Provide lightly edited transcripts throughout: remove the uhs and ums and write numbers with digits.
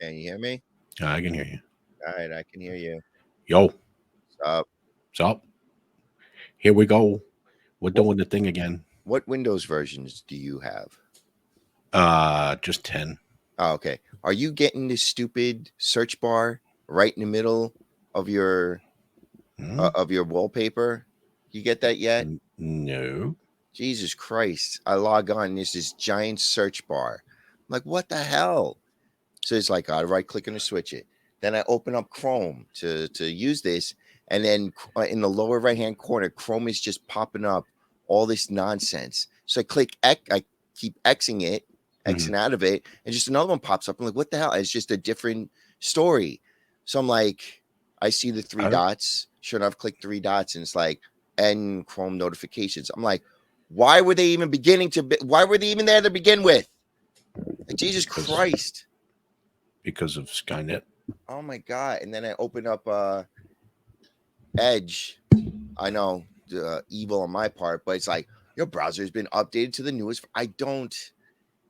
Can you hear me? I can hear you. All right, I can hear you. Yo, Uh, so here we go. We're what doing the thing again. what Windows versions do you have? Just 10. Oh, okay. Are you getting this stupid search bar right in the middle of your Hmm? wallpaper? You get that yet? No. Jesus Christ! I log on. There's this giant search bar. I'm like, what the hell? So it's like I right click and switch it. Then I open up Chrome to use this, and then in the lower right hand corner, Chrome is just popping up all this nonsense. So I click X, I keep Xing it, Mhm. Xing out of it, and just another one pops up. I'm like, what the hell? It's just a different story. So I'm like, I see the three I don't, dots. Sure enough, click three dots, and it's like end Chrome notifications. I'm like, why were they even beginning to? Why were they even there to begin with? Like, Jesus because Christ! because of Skynet. Oh my god! And then I open up Edge. I know evil on my part, but it's like your browser has been updated to the newest. I don't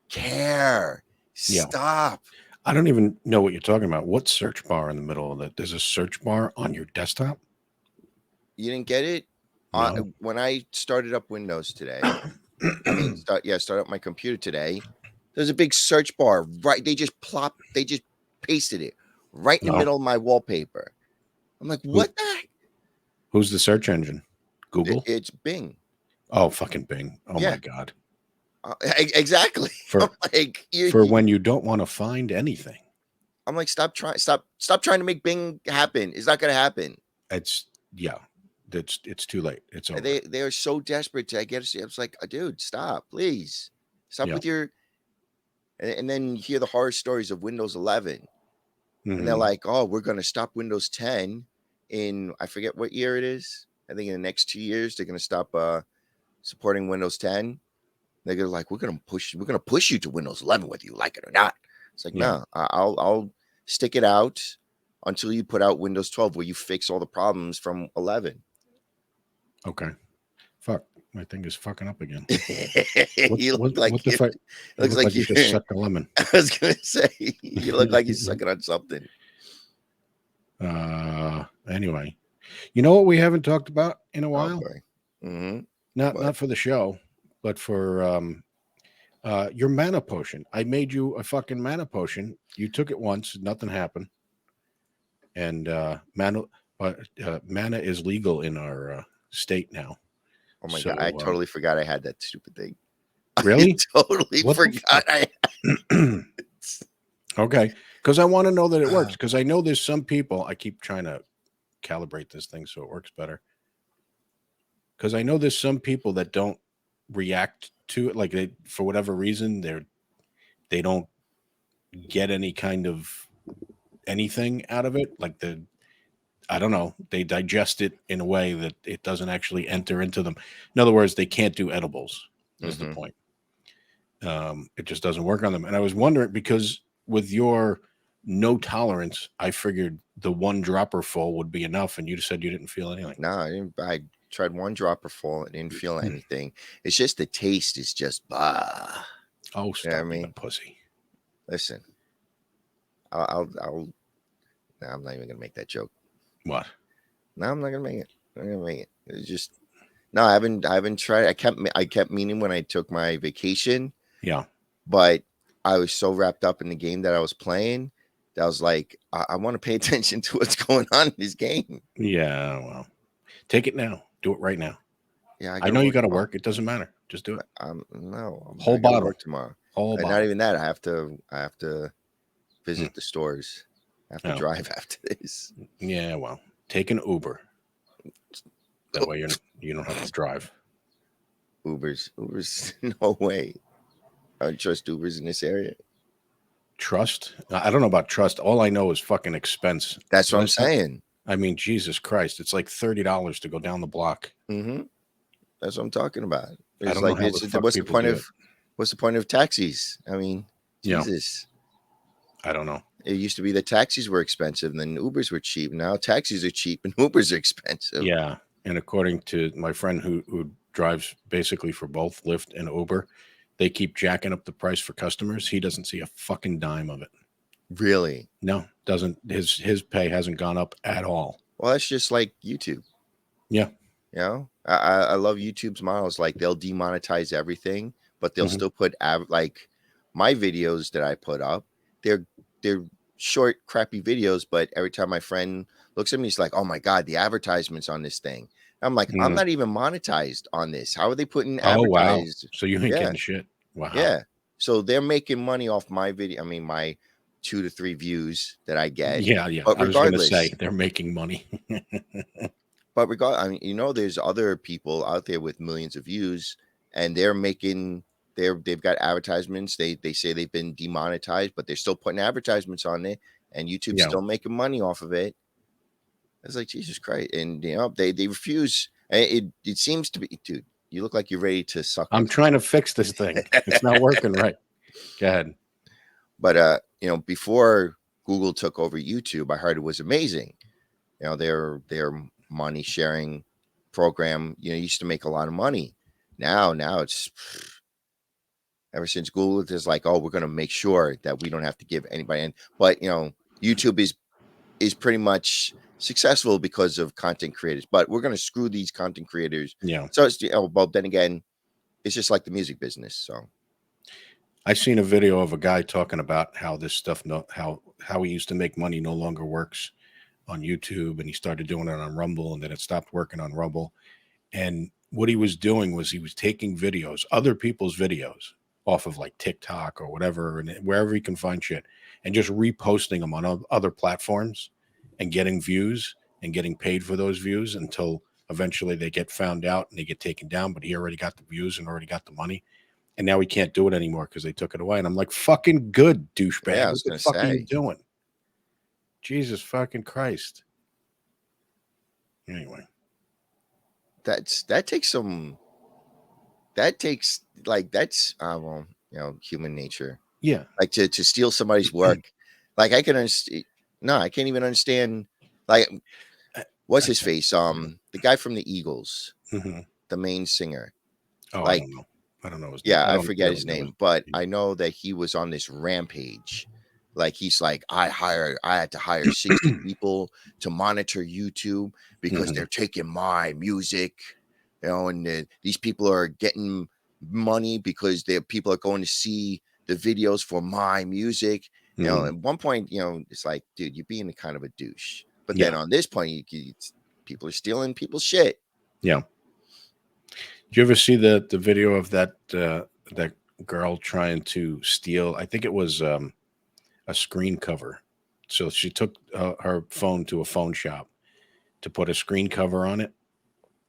care. Yeah. Stop. I don't even know what you're talking about. What search bar in the middle of that? There's a search bar on your desktop? You didn't get it No. when I started up Windows today. I mean, start up my computer today. There's a big search bar right. They just pasted it right in the No. middle of my wallpaper. I'm like, Who, what the heck? who's the search engine? Google? It's Bing. Oh, fucking Bing. Oh my Yeah, God. exactly. I'm For like, for when you don't want to find anything. I'm like, stop trying to make Bing happen. It's not gonna happen. It's yeah. It's too late. It's over. They are so desperate to get us. I was like, dude, stop, please, stop Yeah. with your. And then you hear the horror stories of Windows 11, and they're Hmm. like, oh, we're gonna stop Windows 10 in I forget what year it is. I think in the next 2 years they're gonna stop supporting Windows 10. They're gonna like, we're gonna push you to Windows 11 whether you like it or not. It's like, Yeah. no, I'll stick it out until you put out Windows 12 where you fix all the problems from 11. Okay. Fuck. My thing is fucking up again. You look What like the you. fuck? It It looks looked like like you. you just sucked a lemon. I was gonna say you look like you're sucking on something. Anyway, you know what we haven't talked about in a Oh while? boy. Mm-hmm. Not What? for the show, but for your mana potion. I made you a fucking mana potion. You took it once, nothing happened, and mana is legal in our state now. Oh my god! I So totally forgot I had that stupid thing. I really, totally what the forgot fuck? I Okay, because I want to know that it had. works. Because I know there's some people. I keep trying to calibrate this thing so it works better. Because I know there's some people that don't react to it, like they, for whatever reason, they don't get any kind of anything out of it. Like I don't know, they digest it in a way that it doesn't actually enter into them. In other words, they can't do edibles. Is the Mm-hmm. point? It just doesn't work on them. And I was wondering because with your no tolerance, I figured the one dropper full would be enough, and you said you didn't feel anything. No, I didn't. I tried one dropper full and didn't feel anything. It's just the taste is just bah. Oh, You know what I stop being a mean? pussy. Listen, I'll. No, I'm not even gonna make that joke. What? No, I'm not gonna make it. I'm not gonna make it. It's just no. I haven't tried. I kept meaning when I took my vacation, Yeah. but I was so wrapped up in the game that I was playing that I was like, I want to pay attention to what's going on in this game. Yeah. Well, take it now. Do it right now. Yeah, I I gotta know you work got to tomorrow. work. It doesn't matter. Just do it. No, Whole I gotta bottle. work tomorrow. Whole And not bottle. even that. I have to Hmm. visit the stores. I have to Oh, drive after this. yeah. Well, take an Uber. That way you don't have to drive. Ubers, no way. I don't trust Ubers in this area. Trust? I don't know about trust. All I know is fucking expense. That's what I'm Last time, saying. I mean, Jesus Christ, it's like $30 to go down the block. Mm-hmm. That's what I'm talking about. I It's don't know like, how the fuck what's the people point do of it. taxis? I mean, Yeah, Jesus. I don't know. It used to be that taxis were expensive, and then Ubers were cheap. Now taxis are cheap and Ubers are expensive. Yeah, and according to my friend who drives basically for both Lyft and Uber, they keep jacking up the price for customers. He doesn't see a fucking dime of it. Really? No, doesn't his pay hasn't gone up at all. Well, that's just like YouTube. Yeah. You know, I love YouTube's models. Like they'll demonetize everything, but they'll Hmm. still put like my videos that I put up. They're they're short, crappy videos, but every time my friend looks at me, he's like, "Oh my god, the advertisements on this thing." I'm like, "I'm Mm. not even monetized on this. How are they putting Oh wow. advertised?" So you ain't Yeah, getting shit. Wow. yeah. So they're making money off my video. I mean, my 2 to 3 views that I get. Yeah, yeah. But I was gonna say regardless, they're making money. I mean, there's other people out there with millions of views, and they've got advertisements. They say they've been demonetized, but they're still putting advertisements on there, and YouTube's Yeah. still making money off of it. It's like Jesus Christ, and they refuse. It seems to be, dude. You look like you're ready to suck on I'm trying to fix this something. thing. It's not working right. Go ahead. But before Google took over YouTube, I heard it was amazing. Their money sharing program, used to make a lot of money. Now it's ever since Google is like, oh, we're going to make sure that we don't have to give anybody in. But YouTube is pretty much successful because of content creators. But we're going to screw these content creators. Yeah. So but then again, it's just like the music business. So I seen a video of a guy talking about how this stuff no how he used to make money no longer works on YouTube, and he started doing it on Rumble, and then it stopped working on Rumble. And what he was doing was he was taking videos, other people's videos, off of like TikTok or whatever, and wherever he can find shit, and just reposting them on other platforms and getting views and getting paid for those views until eventually they get found out and they get taken down. But he already got the views and already got the money. And now he can't do it anymore because they took it away. And I'm like, fucking good, yeah, douchebag. I What was the going to fuck are you say doing? Jesus fucking Christ. Anyway. that takes some that takes like that's well, human nature. Yeah. Like to steal somebody's work. Like I can understand. No, I can't even understand. Like I, what's I his can't. face? The guy from the Eagles, Mhm. the main singer. Oh, I Like, don't know. I don't know his name. yeah, I I don't forget really his know his name, but name. I know that he was on this rampage. Like he's like, I had to hire 60 people to monitor YouTube because Mhm. they're taking my music, and these people are getting money because people are going to see the videos for my music. Mhm. At one point, it's like, dude, you're being a kind of a douche. But Yeah. then on this point, people are stealing people's shit. Yeah. Did you ever see the video of that girl trying to steal? I think it was a screen cover. So she took her phone to a phone shop to put a screen cover on it,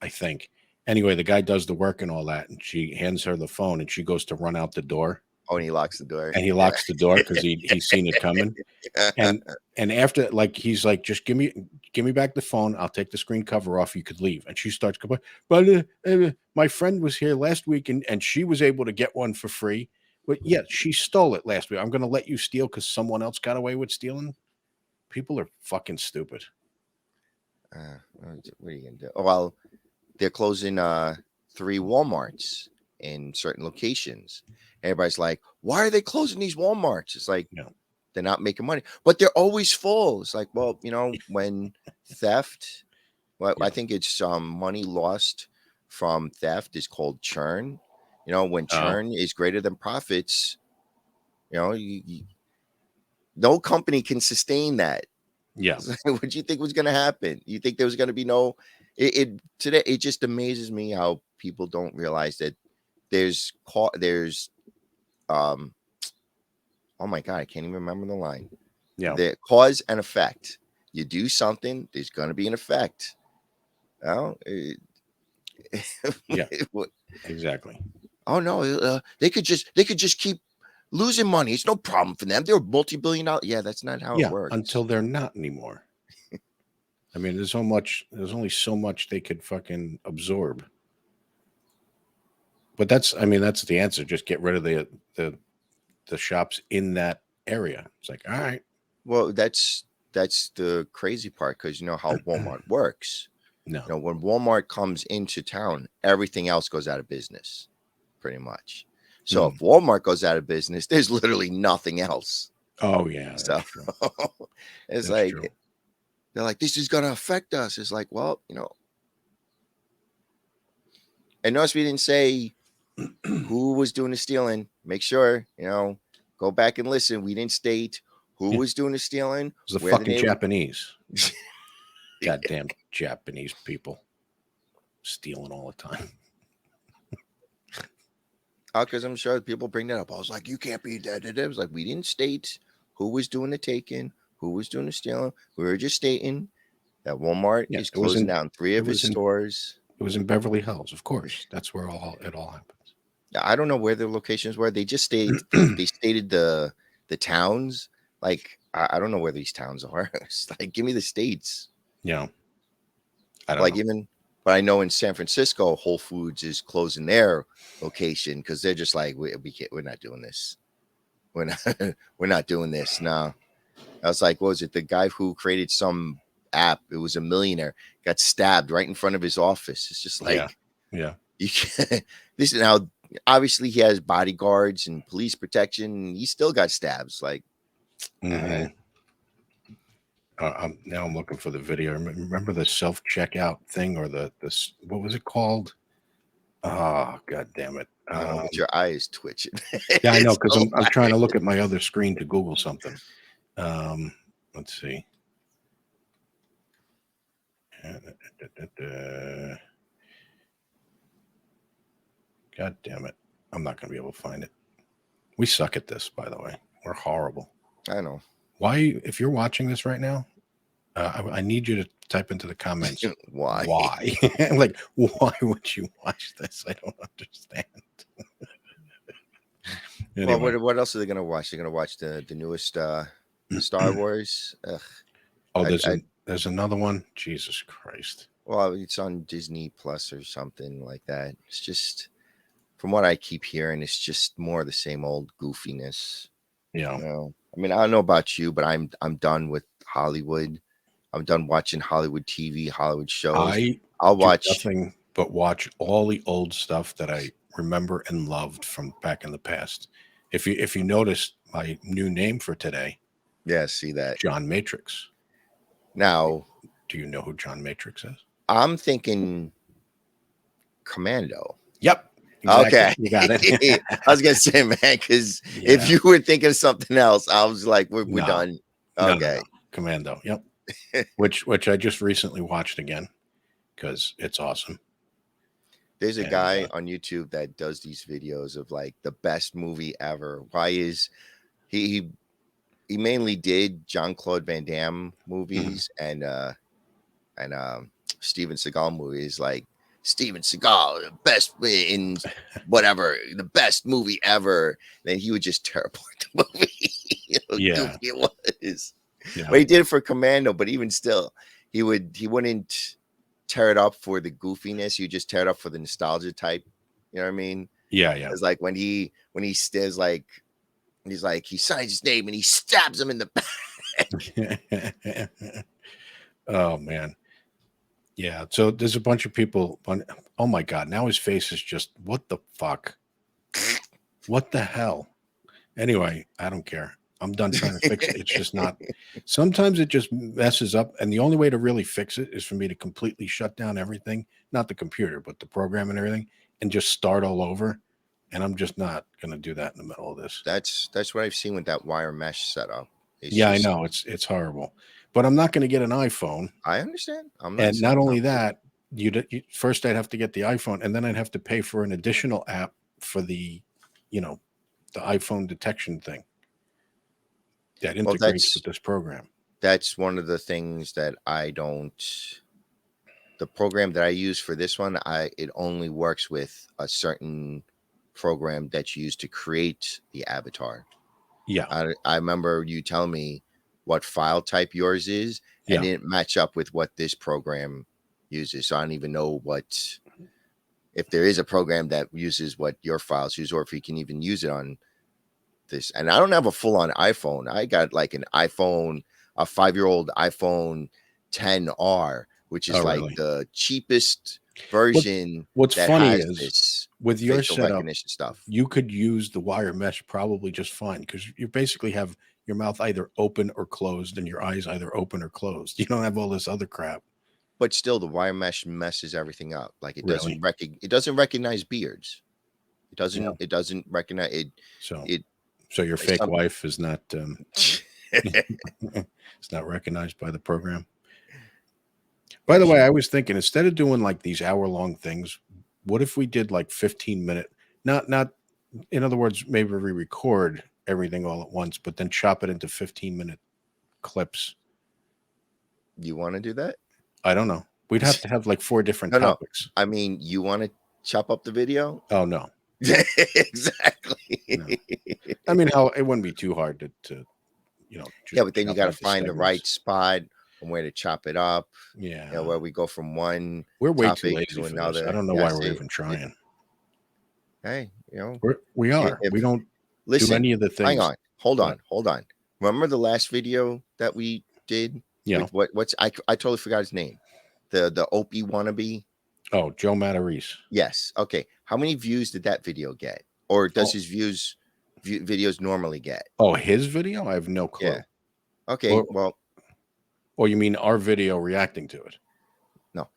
I think. Anyway, the guy does the work and all that, and she hands her the phone, and she goes to run out the door, Oh, and he locks the door. and he Yeah. locks the door because he's seen it coming. And after, like, he's like, just give me back the phone. I'll take the screen cover off. You could leave. And she starts complaining, but my friend was here last week, and she was able to get one for free. But yeah, she stole it last week. I'm going to let you steal because someone else got away with stealing. People are fucking stupid. What are you gonna do? Oh, well, they're closing 3 Walmarts in certain locations. Everybody's like, why are they closing these Walmarts? It's like No. they're not making money, but they're always full. It's like, well, when theft, well, I Yeah. think it's money lost from theft is called churn. When Oh. churn is greater than profits, no company can sustain that. Yeah. So what do you think was going to happen? You think there was going to be no? It today. It just amazes me how people don't realize that there's um. Oh my god, I can't even remember the line. Yeah. The cause and effect. You do something, there's going to be an effect. Oh, Yeah. Exactly. oh no, they could just keep losing money. It's no problem for them. They're multi-billion-dollar. Yeah, that's not how it Yeah. works. Until they're not anymore. I mean, there's so much. There's only so much they could fucking absorb. But that's, I mean, that's the answer. Just get rid of the shops in that area. It's like, all right, Well, that's the crazy part because you know how Walmart works. no, When Walmart comes into town, everything else goes out of business, pretty much. So if mm, Walmart goes out of business, there's literally nothing else. Oh yeah, that's So true. it's That's like true. they're like, this is gonna affect us. It's like, well, and notice we didn't say who was doing the stealing. Make sure, go back and listen. We didn't state who Yeah, it was doing the stealing, was the where the fucking name. Japanese. Goddamn Japanese people stealing all the time. Because I'm sure people bring that up. I was like, you can't be dead. It was like we didn't state who was doing the taking, who was doing the stealing. We were just stating that Walmart Yeah, is closing down three it of his was in stores. it was in Beverly Hills, of course. That's where it all happens. I don't know where the locations were. They just stated they stated the towns. Like I don't know where these towns are. It's like give me the states. Yeah, I don't Like know. even, but I know in San Francisco, Whole Foods is closing their location because they're just like we can't. We're not doing this. We're not. We're not doing this. No. I was like, what was it? The guy who created some app, it was a millionaire, got stabbed right in front of his office. It's just Yeah, like, yeah. you can't, this is now, obviously, he has bodyguards and police protection. And he still got stabs. Like, all Mm-hmm. right. Now I'm looking for the video. Remember the self checkout thing or this? What was it called? Oh, god damn it! I know, but your eye is twitching. Yeah, I know It's because so I'm trying to look at my other screen to Google something. Um, let's see. God damn it! I'm not going to be able to find it. We suck at this, by the way. We're horrible. I know. Why, if you're watching this right now, I need you to type into the comments Why? why. Like, why would you watch this? I don't understand. Well, Anyway, what else are they gonna watch? They're gonna watch the newest Star Wars. Ugh. oh, I there's another one. Jesus Christ. well, it's on Disney Plus or something like that. It's just from what I keep hearing, it's just more of the same old goofiness. Yeah, I mean, I don't know about you, but I'm done with Hollywood. I'm done watching Hollywood TV, Hollywood shows. I I'll do watch. nothing but watch all the old stuff that I remember and loved from back in the past. If you notice my new name for today, Yeah, see that John Matrix. now. Do you know who John Matrix is? I'm thinking Commando. Yep. Exactly. Okay. You got it. I was gonna say, man, because if Yeah. you were thinking of something else, I was like, we're No. done. No, Okay. Commando. Yep. which I just recently watched again because it's awesome. There's a And guy on YouTube that does these videos of like the best movie ever. Why is he he mainly did Jean-Claude Van Damme movies and Steven Seagal movies, like Steven Seagal, the best in whatever, the best movie ever. Then he would just tear apart the movie. How yeah, goofy it was. yeah, But he did it for Commando, but even still, he wouldn't tear it up for the goofiness. He would just tear it up for the nostalgia type. You know what I mean? yeah. It's like when he stays like he's like he signs his name and he stabs him in the back. Oh man. Yeah. So there's a bunch of people. Oh my god! Now his face is just what the fuck? What the hell? Anyway, I don't care. I'm done trying to fix it. It's just not. Sometimes it just messes up, and the only way to really fix it is for me to completely shut down everything, not the computer, but the program and everything, and just start all over. And I'm just not going to do that in the middle of this. That's what I've seen with that wire mesh setup. It's Yeah, I just know it's horrible, but I'm not going to get an iPhone. I understand. I'm not And not saying no. only that, first I'd have to get the iPhone, and then I'd have to pay for an additional app for the iPhone detection thing that Well, integrates with this program. that's one of the things that I don't. The program that I use for this one, it only works with a certain program that's used to create the avatar. Yeah, I remember you telling me what file type yours is, and yeah, it didn't match up with what this program uses. So I don't even know if there is a program that uses what your files use, or if you can even use it on this. And I don't have a full on iPhone. I got like an iPhone, a 5-year-old iPhone 10R, which is oh like really? the cheapest version What's that funny has is this with your facial setup, recognition stuff. you could use the wire mesh probably just fine because you basically have your mouth either open or closed and your eyes either open or closed. You don't have all this other crap. But still, the wire mesh messes everything up. Like it Really? doesn't recognize beards. It Yeah. doesn't recognize it. So It so your fake some wife is not it's not recognized by the program. By the way, I was thinking instead of doing like these hour-long things, what if we did like 15-minute, not in other words, maybe we record everything all at once, but then chop it into 15-minute clips. You want to do that? I don't know. We'd have to have like 4 different No, no. topics. I mean, you want to chop up the video? Oh no. Exactly. No. I mean, how it wouldn't be too hard to Yeah, just but then you chop got to into find the right segments. spot and where to chop it up. Yeah. Where we go from one We're way too topic lazy to for this. another. I don't know why we're even trying. Hey, We are. if We don't do listen, any of the hang things. on, hold What? on. Remember the last video that we did Yeah. with what's I totally forgot his name. The Opie wannabe. Oh, Joe Matarese. Yes. Okay. How many views did that video get? Or does Oh. his videos normally get? Oh, his video? I have no clue. Yeah. Okay. Or you mean our video reacting to it? No.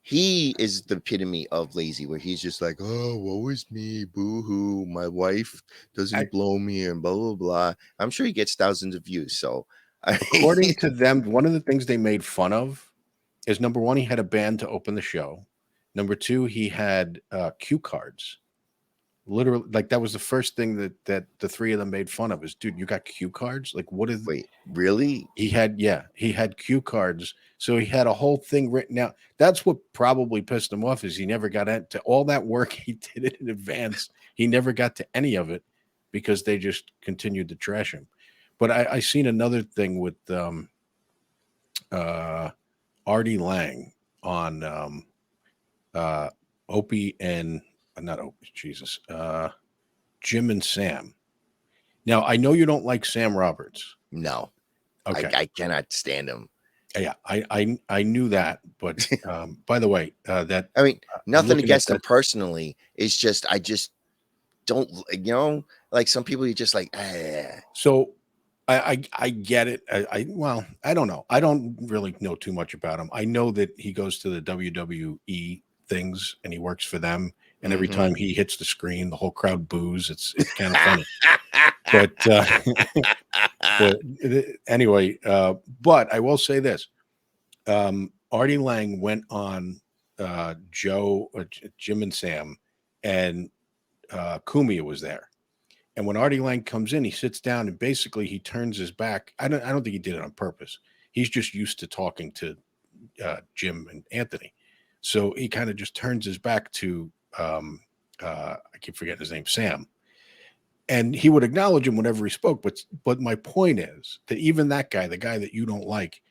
He is the epitome of lazy, where he's just like, oh, woe is me, boo-hoo, my wife doesn't blow me and blah, blah, blah. I'm sure he gets thousands of views. So according to them, one of the things they made fun of is number one, he had a band to open the show. Number two, he had cue cards. Literally, like that was the first thing that the 3 of them made fun of is, dude, you got cue cards? Like, what is? Wait, really? He had cue cards, so he had a whole thing written out. That's what probably pissed him off is he never got into all that work he did it in advance. He never got to any of it because they just continued to trash him. But I seen another thing with Artie Lang on Opie and not Opie, Jesus, Jim and Sam. Now I know you don't like Sam Roberts. No. Okay. I cannot stand him. Yeah, I knew that, but by the way, that I mean, nothing against that, him personally. It's just I just don't, like some people you just like. So I get it. Well, I don't know. I don't really know too much about him. I know that he goes to the WWE things and he works for them. And every time he hits the screen, the whole crowd boos. It's kind of funny. But anyway, but I will say this. Artie Lang went on Jim and Sam, and Kumia was there. And when Artie Lang comes in, he sits down and basically he turns his back. I don't think he did it on purpose. He's just used to talking to Jim and Anthony. So he kind of just turns his back to I keep forgetting his name, Sam. And he would acknowledge him whenever he spoke. But my point is that even that guy, the guy that you don't like,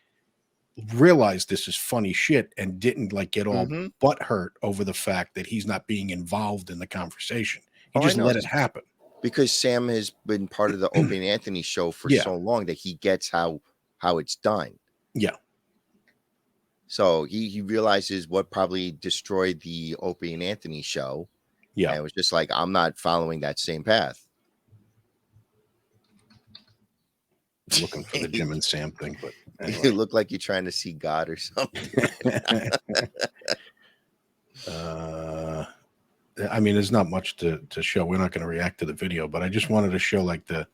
realized this is funny shit and didn't like get all butthurt over the fact that he's not being involved in the conversation. He just let it happen. Because Sam has been part of the Opie and Anthony show for so long that he gets how it's done. Yeah. So he realizes what probably destroyed the Opie and Anthony show. Yeah. And it was just like, I'm not following that same path. Looking for the Jim and Sam thing, but anyway. You look like you're trying to see God or something. I mean, there's not much to show. We're not going to react to the video, but I just wanted to show like the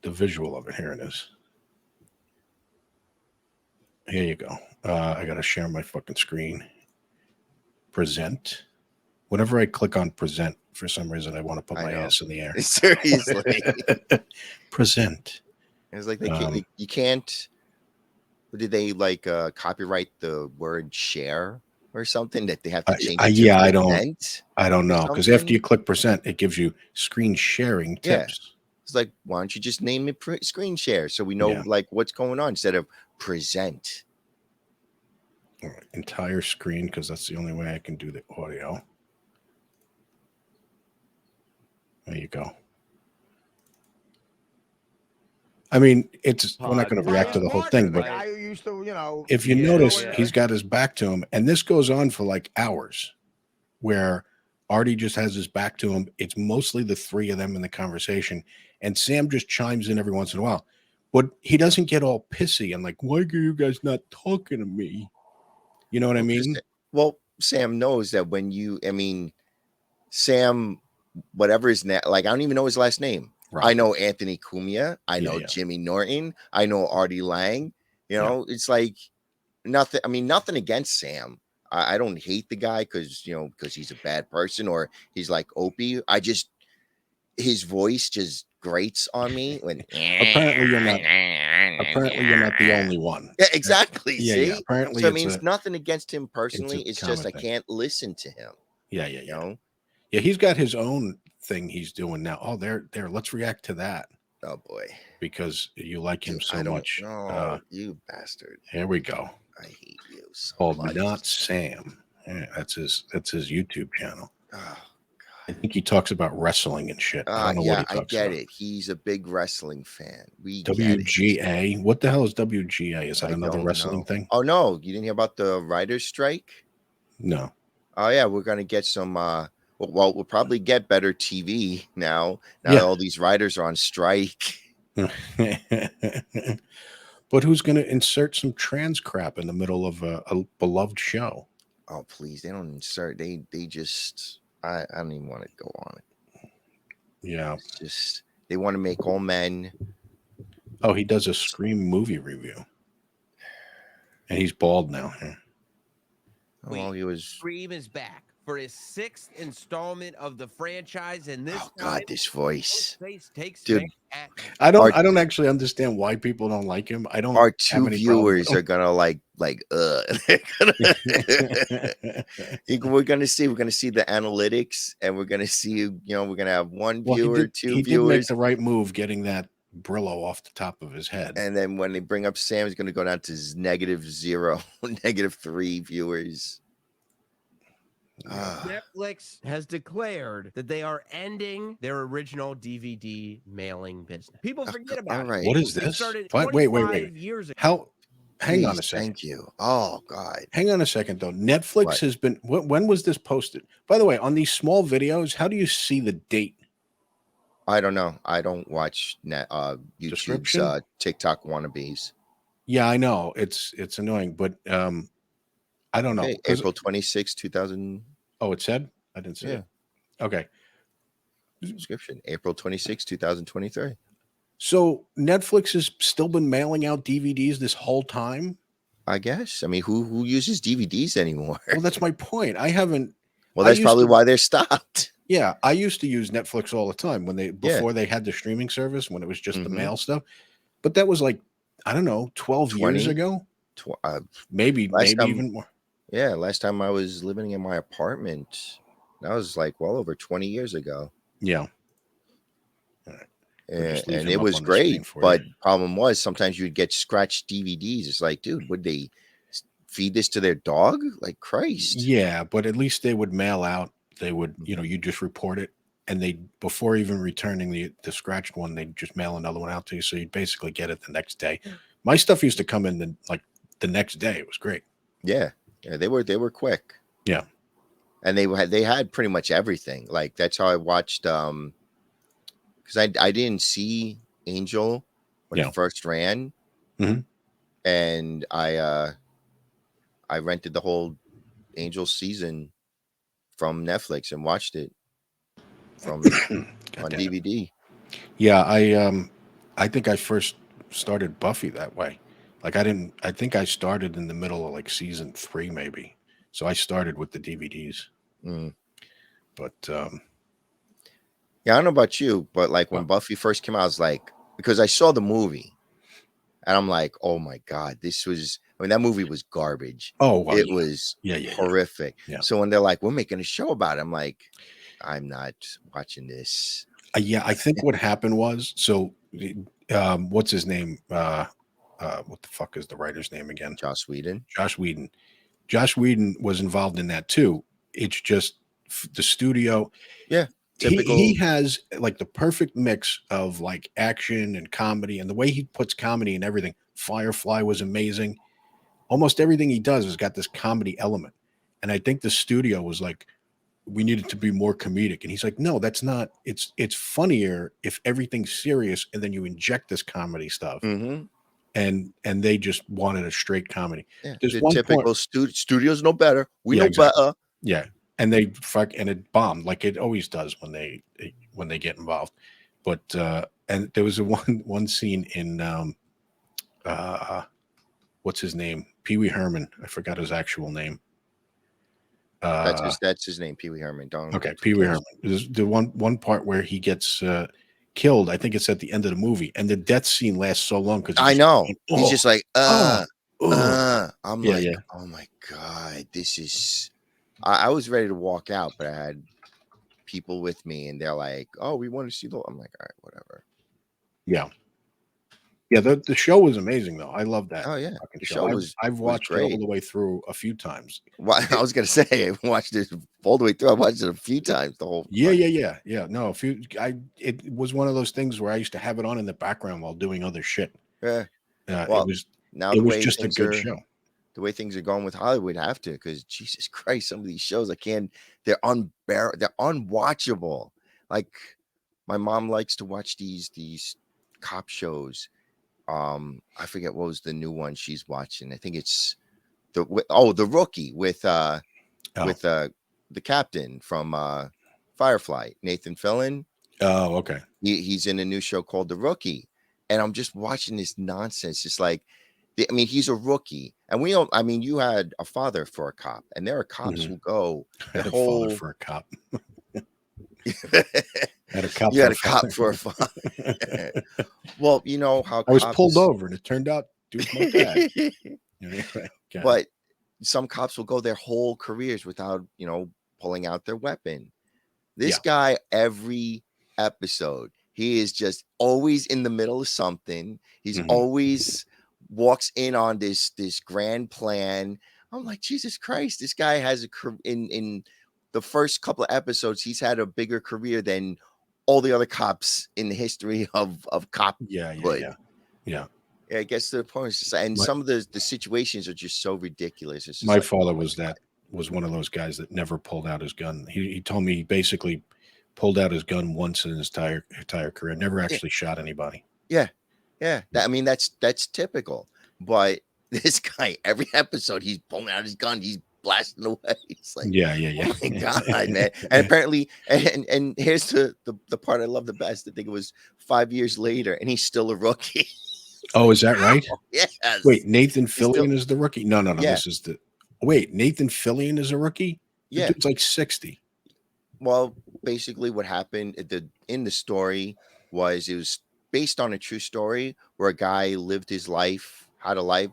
visual of it. Here it is. Here you go. I got to share my fucking screen. Present. Whenever I click on present, for some reason, I want to put my ass in the air. Seriously. Present. It's like you can't. Did they like copyright the word share or something that they have to change? I don't know, because after you click present, it gives you screen sharing tips. Yeah. It's like, why don't you just name it screen share so we know like what's going on instead of present? All right, entire screen, because that's the only way I can do the audio. There you go. I mean, we're not going to react to the whole thing, but if you notice, he's got his back to him, and this goes on for like hours, where Artie just has his back to him. It's mostly the 3 of them in the conversation, and Sam just chimes in every once in a while, but he doesn't get all pissy and like, why are you guys not talking to me? You know what I Well, 'cause mean? well, Sam knows that Sam, whatever his like, I don't even know his last name. I know Roberts. Anthony Cumia. I Yeah, know yeah, Jimmy Norton. I know Artie Lang. yeah. It's like nothing. I mean, nothing against Sam. I don't hate the guy because he's a bad person or he's like Opie. I just his voice just grates on me when Apparently, you're not. Apparently, you're not the only one. yeah, exactly. Yeah, yeah. See, Apparently, so I mean, it's nothing against him it's a personally. It's just common I thing. can't listen to him. Yeah, yeah, You yeah. know. Yeah, he's got his own thing he's doing now. Oh, there. Let's react to that Oh boy, because you like him dude, so I don't much. know, you bastard. Here we go. I hate you so Called much. Not Sam. Yeah, that's his YouTube channel. Oh, I think he talks about wrestling and shit. I don't know what yeah, he I talks get about. it. He's a big wrestling fan. We get it. WGA. What the hell is WGA? Is that I another don't wrestling know. thing? Oh no, you didn't hear about the writers' strike? No. Oh yeah, we're gonna get some. Well, we'll probably get better TV now. Now that Yeah. all these writers are on strike. But who's going to insert some trans crap in the middle of a beloved show? Oh please, they don't insert. They just. I don't even want to go on it. Yeah. It's just they want to make all men. Oh, he does a Scream movie review. And he's bald now. Oh, well, he was. Scream is back for his 6th installment of the franchise, and this Oh God, this voice, takes dude. I Our don't actually understand why people don't like him. I don't our have two any problem with viewers are gonna like they're we're gonna see the analytics and we're gonna see we're gonna have one Well, viewer, two he did make viewers, the right move getting that Brillo off the top of his head. and then when they bring up Sam, it's gonna go down to -0, -3 viewers. Netflix has declared that they are ending their original DVD mailing business. People forget about all right. What is it. They this? started Wait. 25 years ago. How? Hang on Please, a second. thank you. Oh God. Hang on a second, though. Netflix What? has been. When was this posted? By the way, on these small videos, how do you see the date? I don't know. I don't watch YouTube's Description? TikTok wannabes. Yeah, I know it's annoying, but I don't know. Okay, April 26, 2000. Oh, it said? I didn't see it. Okay. Subscription, April 26, 2023. So Netflix has still been mailing out DVDs this whole time? I guess. I mean, who uses DVDs anymore? Well, that's my point. I haven't. Well, that's probably why they're stopped. Yeah, I used to use Netflix all the time before they had the streaming service, when it was just the Mhm. mail stuff. But that was like, I don't know, 12 years 20? ago? Maybe Even more. Yeah, last time I was living in my apartment, that was like well over 20 years ago. Yeah. And it was great, but problem was sometimes you'd get scratched DVDs. It's like, dude, would they feed this to their dog? Like Christ. Yeah, but at least they would mail out. They would, you just report it, and they, before even returning the scratched one, they'd just mail another one out to you. So you'd basically get it the next day. My stuff used to come in the next day. It was great. Yeah, they were quick. Yeah, and they had pretty much everything. Like that's how I watched. Because I didn't see Angel when it first ran, and I rented the whole Angel season from Netflix and watched it from on DVD. Yeah, I think I first started Buffy that way. Like I think I started in the middle of like season 3 maybe. So I started with the DVDs. But yeah, I don't know about you, but like when Buffy first came out, I was like, because I saw the movie and I'm like, oh my God, that movie was garbage. Oh, well, it was horrific. Yeah. So when they're like, we're making a show about it, I'm like, I'm not watching this. Yeah, I think what happened was, so what's his name? What the fuck is the writer's name again? Joss Whedon. Joss Whedon was involved in that too. It's just the studio. Yeah. Typical. He has like the perfect mix of like action and comedy, and the way he puts comedy in everything. Firefly was amazing. Almost everything he does has got this comedy element. And I think the studio was like, we need it to be more comedic. And he's like, no, that's not. It's funnier if everything's serious and then you inject this comedy stuff. Mm-hmm. And they just wanted a straight comedy. Yeah, There's the one point. typical studios know better. We Yeah, know exactly. better. Yeah, and they and it bombed like it always does when they get involved. But and there was a one scene in uh what's his name? Pee Wee Herman. I forgot his actual name. That's his name, Pee Wee Herman. Don't. Okay, Pee Wee Herman. There's the one part where he gets killed. I think it's at the end of the movie, and the death scene lasts so long because I know. going, He's just like, oh. I'm Yeah, like, yeah. oh my God, this is. I was ready to walk out, but I had people with me, and they're like, "Oh, we want to see the." I'm like, all right, whatever. Yeah. Yeah, the show was amazing though. I love that Oh yeah, fucking the show. show I've was watched it all great. the way through a few times. Well, I was gonna say I watched it all the way through. I watched it a few times. The whole Yeah. No, it was one of those things where I used to have it on in the background while doing other shit. Yeah. It Well, was now it the was way just a things good are, show. the way things are going with Hollywood, have to, because Jesus Christ, some of these shows I can't. They're unbearable. They're unwatchable. Like my mom likes to watch these cop shows. I forget what was the new one she's watching. I think it's the Rookie with the captain from Firefly, Nathan Fillion. Oh, okay. He's in a new show called The Rookie, and I'm just watching this nonsense. Just like, I mean, he's a rookie, and we don't. I mean, you had a father for a cop, and there are cops who go I the had a father whole. for a cop. Had a cop. You had a cop for a father. Well, you know how I was pulled cops. over, and it turned out dude's my dad. But some cops will go their whole careers without, pulling out their weapon. This guy, every episode, he is just always in the middle of something. He's always walks in on this grand plan. I'm like, Jesus Christ, this guy has in the first couple of episodes, he's had a bigger career than all the other cops in the history of cop. Yeah. Yeah, I guess the point is just, and some of the situations are just so ridiculous. It's just My like, father was one of those guys that never pulled out his gun. He told me he basically pulled out his gun once in his entire career, never actually shot anybody. Yeah. I mean, that's typical. But this guy, every episode, he's pulling out his gun, he's blasting away. It's like, Yeah. oh my God, man. And apparently, and here's the part I love the best. I think it was 5 years later, and he's still a rookie. Oh, is that right? Yes. Wait, Nathan Fillion is the rookie? No. Yeah. This is Nathan Fillion is a rookie? The dude's like 60. Well, basically what happened in the story was it was based on a true story where a guy lived his life, had a life,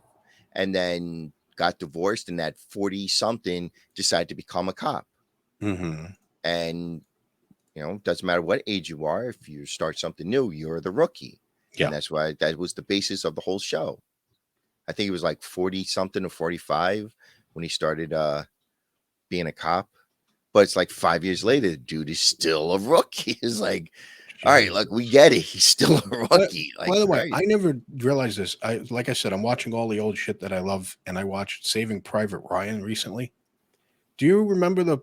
and then got divorced, and at 40 something decided to become a cop. And doesn't matter what age you are, if you start something new, you're the rookie. Yeah. And that's why that was the basis of the whole show. I think it was like 40 something or 45 when he started being a cop. But it's like 5 years later, the dude is still a rookie. It's like, all right, like, we get it. He's still a rookie. By the way, I never realized this. Like I said, I'm watching all the old shit that I love, and I watched Saving Private Ryan recently. Do you remember the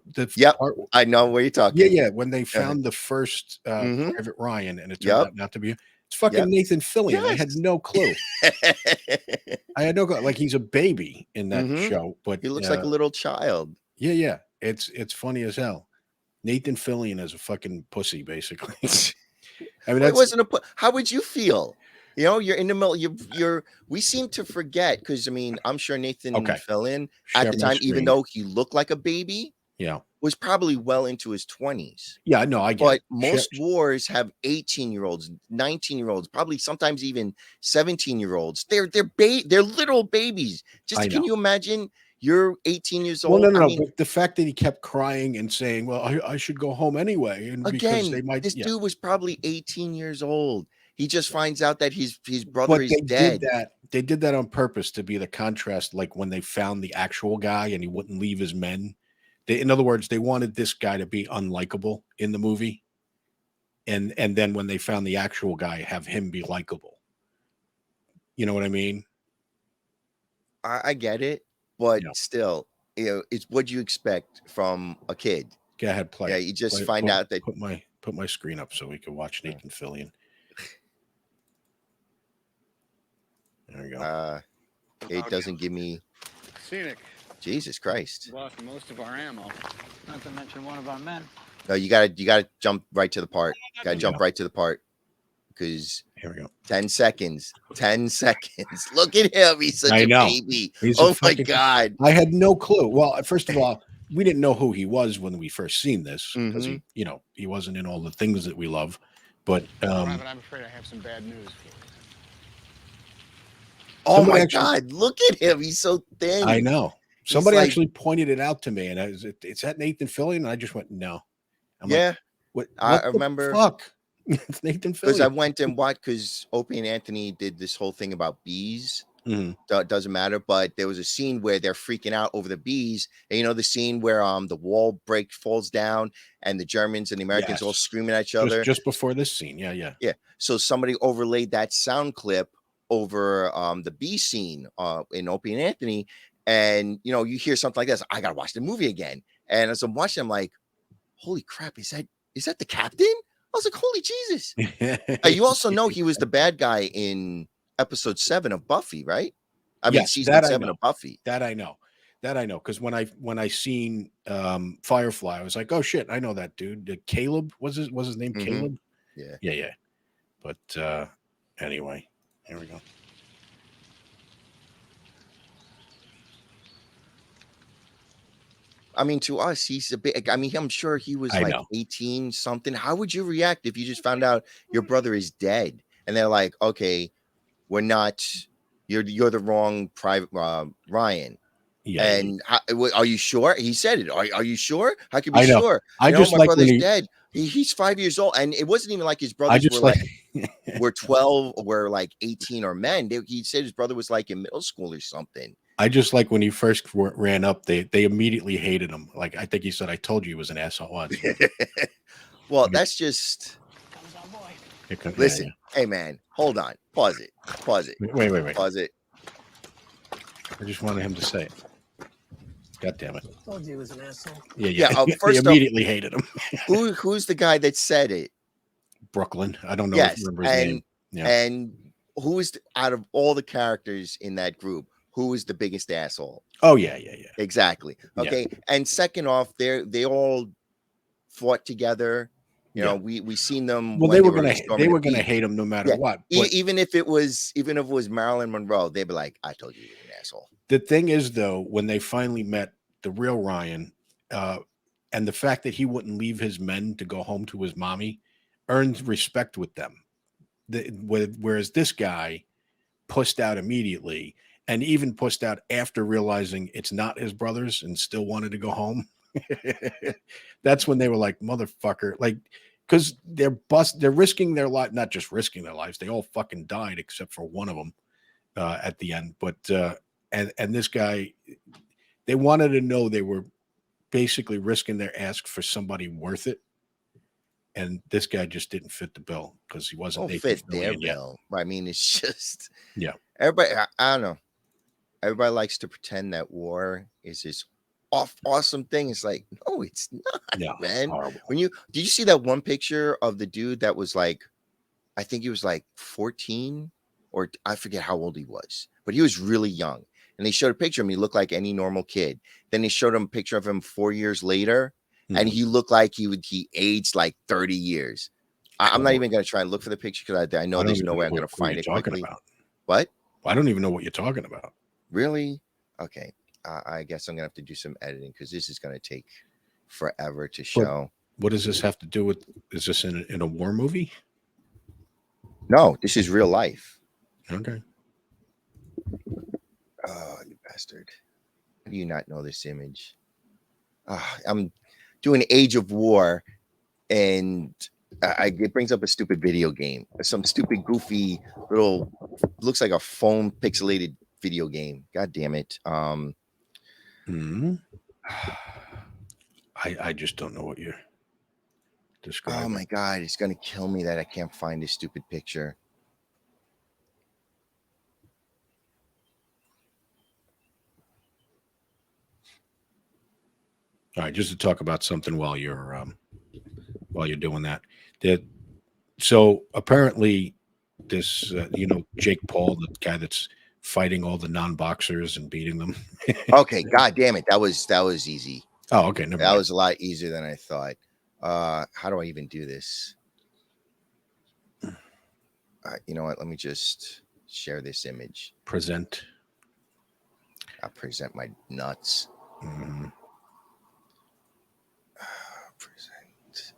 part? I know where you're talking. Yeah. When they found the first Private Ryan, and it turned out not to be. It's fucking Nathan Fillion. Yes. I had no clue. I had no clue. Like, he's a baby in that show, but he looks like a little child. Yeah. It's funny as hell. Nathan Fillion is a fucking pussy, basically. I mean, it wasn't how would you feel? You're in the middle. We seem to forget, because I mean, I'm sure Nathan Fillion at the time, even though he looked like a baby, was probably well into his 20s. Yeah, no, I get but it. Most wars have 18-year-olds, 19-year-olds, probably sometimes even 17-year-olds. They're little babies. Can you imagine? You're 18 years old. Well, no. But the fact that he kept crying and saying, "Well, I should go home anyway," and because they might. This dude was probably 18 years old. He just finds out that his brother is dead. They did that on purpose to be the contrast, like when they found the actual guy and he wouldn't leave his men. In other words, they wanted this guy to be unlikable in the movie, and then when they found the actual guy, have him be likable. You know what I mean? I get it. But still, it's what you expect from a kid. Go ahead, play. Yeah, you just Play- find put- out that put my screen up so we can watch Nathan Fillion. There we go. it doesn't give me. Scenic. Jesus Christ! Lost most of our ammo. Not to mention one of our men. No, you gotta jump right to the part. Gotta Yeah. jump right to the part because Here we go. 10 seconds. 10 seconds. Look at him. He's such I a know. baby. He's Oh my God. I had no clue. Well, first of all, we didn't know who he was when we first seen this because he, he wasn't in all the things that we love. But Private, I'm afraid I have some bad news for you. Oh Somebody my actually- God. Look at him. He's so thin. I know. Somebody like- actually pointed it out to me, and it's that Nathan Fillion, and I just went, no. I'm Yeah. like, I what the remember- fuck? It's Nathan Because I Fillion. went and watched, because Opie and Anthony did this whole thing about bees. Mhm. Doesn't matter, but there was a scene where they're freaking out over the bees, and you know the scene where the wall falls down and the Germans and the Americans all Yes. screaming at each other. Just before this scene. Yeah. Yeah. So somebody overlaid that sound clip over the bee scene in Opie and Anthony, and you hear something like this. I gotta watch the movie again, and as I'm watching, I'm like, holy crap! Is that the captain? I was like, holy Jesus! You also know he was the bad guy in episode 7 of Buffy, right? I mean, Yes, season that I 7 know. of Buffy. That I know. Because when I seen Firefly, I was like, oh shit, I know that dude. Caleb was his name. Mhm. Caleb. Yeah. Yeah. But anyway, here we go. I mean, to us, he's a bit. I mean, I'm sure he was I like know. 18 something. How would you react if you just found out your brother is dead, and they're like, okay, we're not. You're the wrong private Ryan. Yeah. And are you sure? He said it. Are you sure? How can you I be know. sure? I My just like brother's when he. dead. He's 5 years old, and it wasn't even like his I brothers just were like. were 12 or were like 18 or men. He said his brother was like in middle school or something. I just like when he first ran up, they immediately hated him. Like I think he said, "I told you he was an asshole." Once. Well, that's just. Listen, hey man, hold on, pause it. Wait. Pause it. I just wanted him to say it. God damn it! Told you he was an asshole. Yeah. Yeah, they first off- immediately hated him. Who's the guy that said it? Brooklyn. I don't know. Yes, if you remember his name. Yeah. and who is out of all the characters in that group? Who is the biggest asshole? Oh yeah. Exactly. Yeah. Okay. And second off, they all fought together. You know, we seen them. Well, when they were storming the gonna beach. hate him no matter Yeah. what. But Even if it was Marilyn Monroe, they'd be like, "I told you you were an asshole." the thing is, though, when they finally met the real Ryan, and the fact that he wouldn't leave his men to go home to his mommy, earned respect with them. Whereas this guy pussed out immediately, and even pussed out after realizing it's not his brothers, and still wanted to go home. That's when they were like, "Motherfucker!" Like, because they're risking their life, not just risking their lives. They all fucking died except for one of them at the end. But and this guy, they wanted to know they were basically risking their ass for somebody worth it. And this guy just didn't fit the bill because he wasn't. Don't Nathan fit their Fillion yet. bill. I mean, it's just Yeah. I don't know. Everybody likes to pretend that war is this awesome thing. It's like, no, it's not, Yeah, man. horrible. Did you see that one picture of the dude that was like, I think he was like 14, or I forget how old he was, but he was really young. And they showed a picture of him. He looked like any normal kid. Then they showed him a picture of him 4 years later, and he looked like he aged like 30 years. I'm not even going to try and look for the picture because I know there's no way I'm going to find it quickly. About. What? I don't even know what you're talking about. Really? Okay. I guess I'm going to have to do some editing because this is going to take forever to show. What does this have to do with? Is this in a war movie? No, this is real life. Okay. Oh, you bastard. How do you not know this image? I'm doing Age of War, and it brings up a stupid video game. Some stupid, goofy, little, looks like a foam pixelated video game. God damn it. I just don't know what you're describing. Oh my God, it's going to kill me that I can't find this stupid picture. All right, just to talk about something while you're doing that. So apparently, this Jake Paul, the guy that's fighting all the non-boxers and beating them. Okay, god damn it. That was easy. Oh, okay, never That mind. was a lot easier than I thought. How do I even do this? You know what? Let me just share this image. Present. I'll present my nuts. Mhm. Present.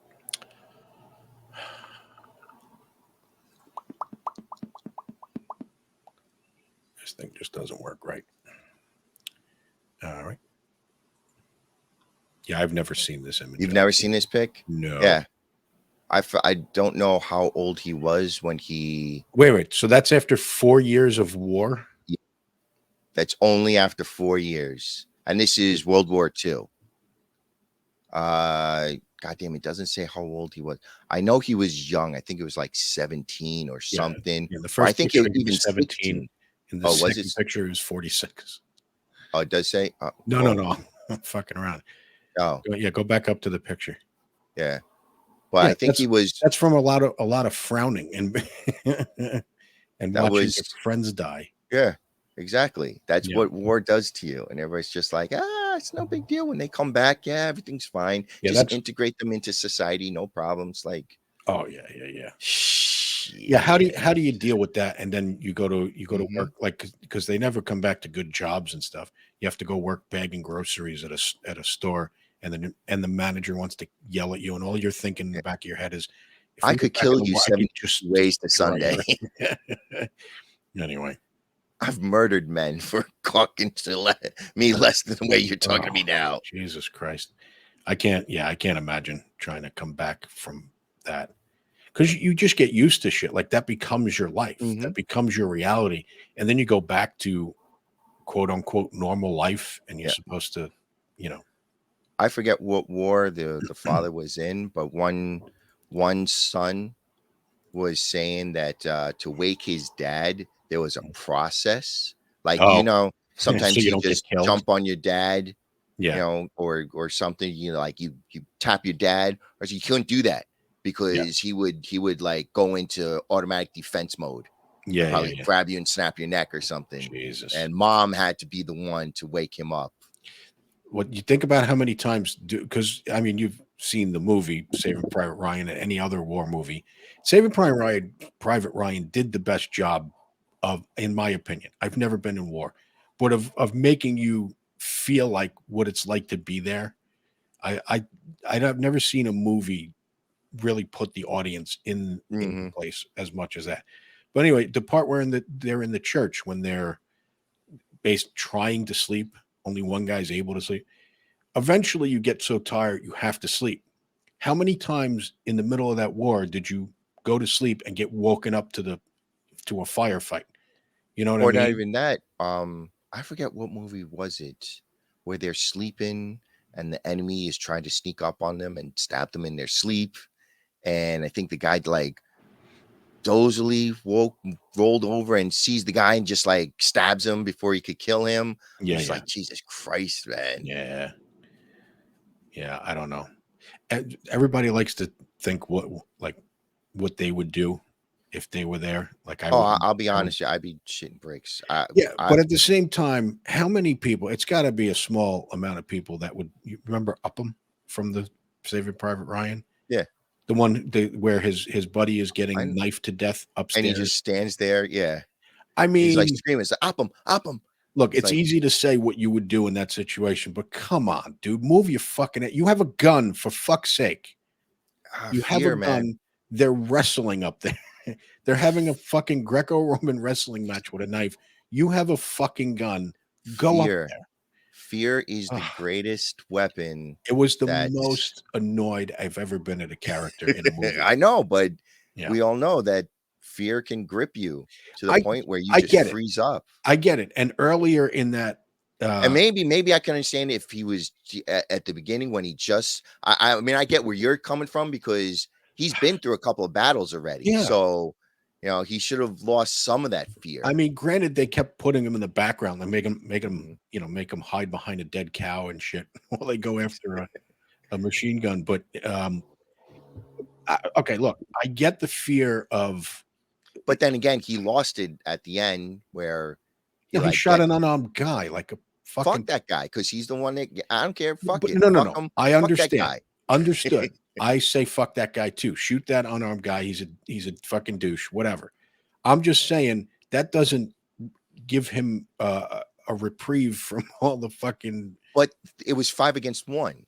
This thing just doesn't work right. All right. Yeah, I've never seen this image. You've never seen this pic? No. Yeah. I don't know how old he was when he. Wait. So that's after 4 years of war? That's only after 4 years. And this is World War II. God damn, it doesn't say how old he was. I know he was young. I think it was like 17 or something. Yeah, the Or I first think picture it was he even was 17. 16. In the Oh, was second it? picture, he was 46. Oh, it does say? No. I'm fucking around. Oh, Go back up to the picture. yeah. But Yeah, I think he was. That's from a lot of frowning and and That watching was. your friends die. Yeah, exactly. That's Yeah. what war does to you. And everybody's just like, it's no big deal. When they come back, yeah, everything's fine. Yeah, Just integrate them into society, no problems. Like, oh yeah. shit. Yeah, how do you deal with that? And then you go to Mhm. work, like, because they never come back to good jobs and stuff. You have to go work bagging groceries at a store, and the manager wants to yell at you, and all you're thinking in the back of your head is, if I we could get back in kill the you war, I 7 could just ways to destroy Sunday. you. Anyway, I've murdered men for talking to me less than the way you're talking to me now. Jesus Christ, I can't imagine trying to come back from that. Because you just get used to shit like that, becomes your life, that becomes your reality, and then you go back to quote unquote normal life, and you're supposed to, I forget what war the father was in, but one son was saying that to wake his dad, there was a process. Like, oh, so sometimes you you don't get just killed. jump on your dad, Yeah, or something, like you tap your dad, or so you couldn't do that yeah, because he would like go into automatic defense mode and probably yeah. grab you and snap your neck or something. Jesus, And mom had to be the one to wake him up. what you think about how many times because I mean you've seen the movie Saving Private Ryan and any other war movie. Saving Private Ryan did the best job of, in my opinion. I've never been in war, but of making you feel like what it's like to be there. I've never seen a movie really put the audience in place as much as that. But anyway, the part where they're in the church when they're trying to sleep, only one guy's able to sleep. Eventually, you get so tired you have to sleep. How many times in the middle of that war did you go to sleep and get woken up to a firefight? You know what I Or not mean? even that. I forget what movie was it where they're sleeping and the enemy is trying to sneak up on them and stab them in their sleep. And I think the guy like dozily rolled over and sees the guy and just like stabs him before he could kill him. Yeah, It's like, Jesus Christ, man. yeah. I don't know. Everybody likes to think what they would do if they were there. Like I Oh, would. I'll be honest, I'd be shitting bricks. Yeah, but at the same time, how many people? It's got to be a small amount of people that would. You remember Upham from the Saving Private Ryan? Yeah. The one where his buddy is getting I- knifed to death and he upstairs. just stands there. Yeah. I He's like mean, screaming, it's up him. look, It's it's like, easy to say what you would do in that situation, but come on, dude, move your fucking. You have a gun, for fuck's sake. You have a fear, man. gun. They're wrestling up there. They're having a fucking Greco-Roman wrestling match with a knife. You have a fucking gun. Go up there. Fear is the greatest weapon. It was the most annoyed I've ever been at a character in a movie. I know, but Yeah. we all know that fear can grip you to the point where you I just get it. freeze up. I get it. And earlier in that, And maybe I can understand if he was at the beginning when he just. I mean, I get where you're coming from because he's been through a couple of battles already. Yeah. So You know, he should have lost some of that fear. I mean, granted, they kept putting him in the background and make him, Mhm. make him hide behind a dead cow and shit while they go after a machine gun. But okay, look, I get the fear of. But then again, he lost it at the end where he He like shot get an unarmed guy like a fuck fucking. that guy because he's the one that I don't care. Fuck But it. no, no, Fuck no. him. I Fuck that understand. guy. Understood. I say fuck that guy too. Shoot that unarmed guy. He's a fucking douche. Whatever. I'm just saying that doesn't give him a reprieve from all the fucking. But it was 5 against 1.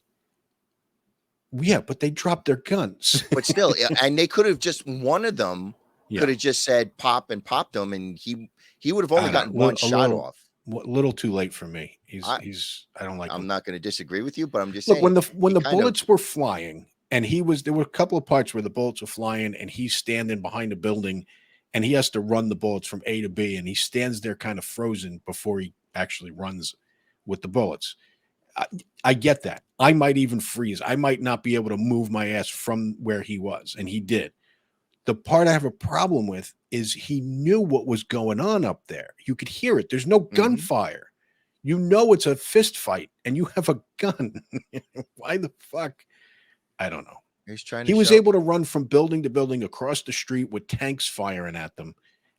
Yeah, but they dropped their guns. But still, and they could have just one of them Yeah. could have just said pop and popped him, and he would have only gotten one shot off. Little too late for me. I don't like I'm him. not going to disagree with you, but I'm just Look, saying when the kind of- bullets were flying and there were a couple of parts where the bullets were flying and he's standing behind a building and he has to run the bullets from A to B and he stands there kind of frozen before he actually runs with the bullets. I get that. I might even freeze. I might not be able to move my ass from where he was, and he did. The part I have a problem with is he knew what was going on up there. You could hear it. There's no gunfire. You know it's a fist fight, and you have a gun. Why the fuck? I don't know. He was able to run from building to building across the street with tanks firing at them,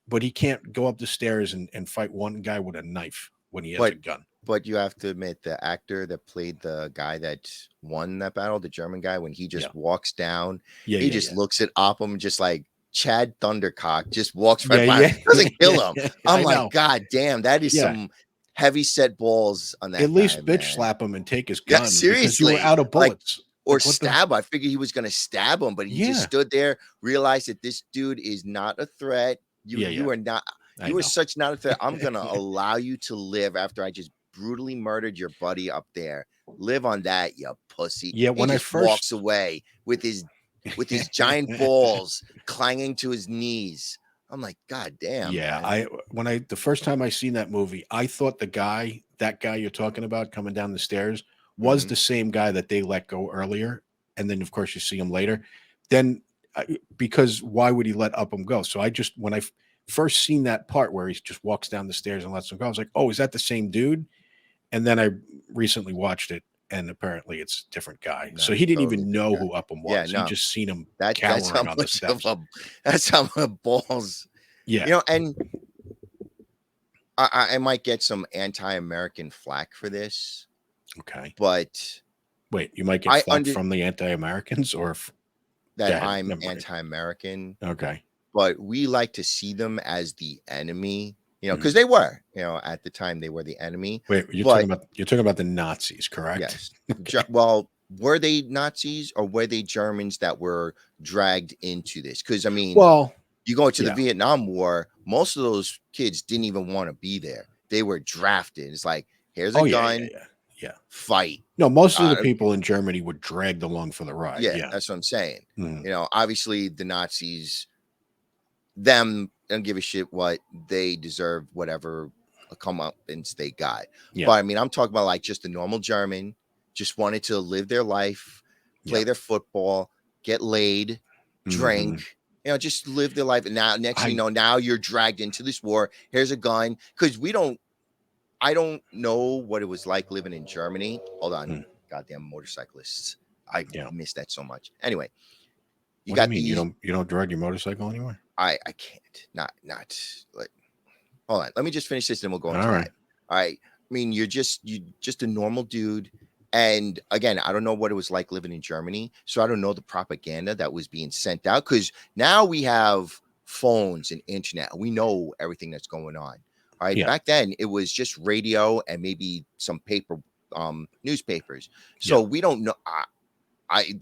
but he can't go up the stairs and fight one guy with a knife when he has a gun. But you have to admit, the actor that played the guy that won that battle, the German guy, when he just walks down, he just looks at Oppum just like Chad Thundercock, just walks right by him, doesn't kill him. I'm like, God damn, that is some heavy set balls on that. At least guy, bitch slap him and take his gun. Yeah, seriously, you were out of bullets. Or stab. I figured he was going to stab him, but he just stood there, realized that this dude is not a threat. You are not. You were such not a threat. I'm going to allow you to live after I just brutally murdered your buddy up there. Live on that, you pussy. Yeah, when he I just first walks away with his giant balls clanging to his knees. I'm like, God damn. Yeah, man. The first time I seen that movie, I thought that guy you're talking about coming down the stairs was the same guy that they let go earlier, and then of course you see him later. Then because why would he let Upham go? So when I first seen that part where he just walks down the stairs and lets him go, I was like, oh, is that the same dude? And then I recently watched it, and apparently it's a different guy. So he didn't even know who Upham was. Yeah, no. He just seen him that's cowering how on the much steps. That's how much balls. Yeah. You know, and I might get some anti-American flack for this. Okay. But wait, you might get flack from the anti-Americans or that I'm anti-American. Okay. But we like to see them as the enemy, you know, because they were, you know, at the time they were the enemy. Wait, you're talking about the Nazis, correct? Yes. Okay. Well, were they Nazis or were they Germans that were dragged into this? Because I mean, you go to the Vietnam War, most of those kids didn't even want to be there. They were drafted. It's like, here's a gun, fight. No, most of the people in Germany were dragged along for the ride. Yeah, that's what I'm saying. You know, obviously the Nazis, them don't give a shit what they deserve, whatever comeuppance they got. But I mean, I'm talking about like just a normal German, just wanted to live their life, play their football, get laid, drink, you know, just live their life. And now, next thing you know, now you're dragged into this war. Here's a gun. Because I don't know what it was like living in Germany. Like goddamn motorcyclists. I miss that so much. Anyway, you don't drag your motorcycle anywhere? I can't. Not like. Hold on. Let me just finish this, and we'll go on. All right. All right. I mean, you're just a normal dude. And again, I don't know what it was like living in Germany, so I don't know the propaganda that was being sent out. Because now we have phones and internet. We know everything that's going on. All right. Back then, it was just radio and maybe some paper newspapers. So we don't know. I've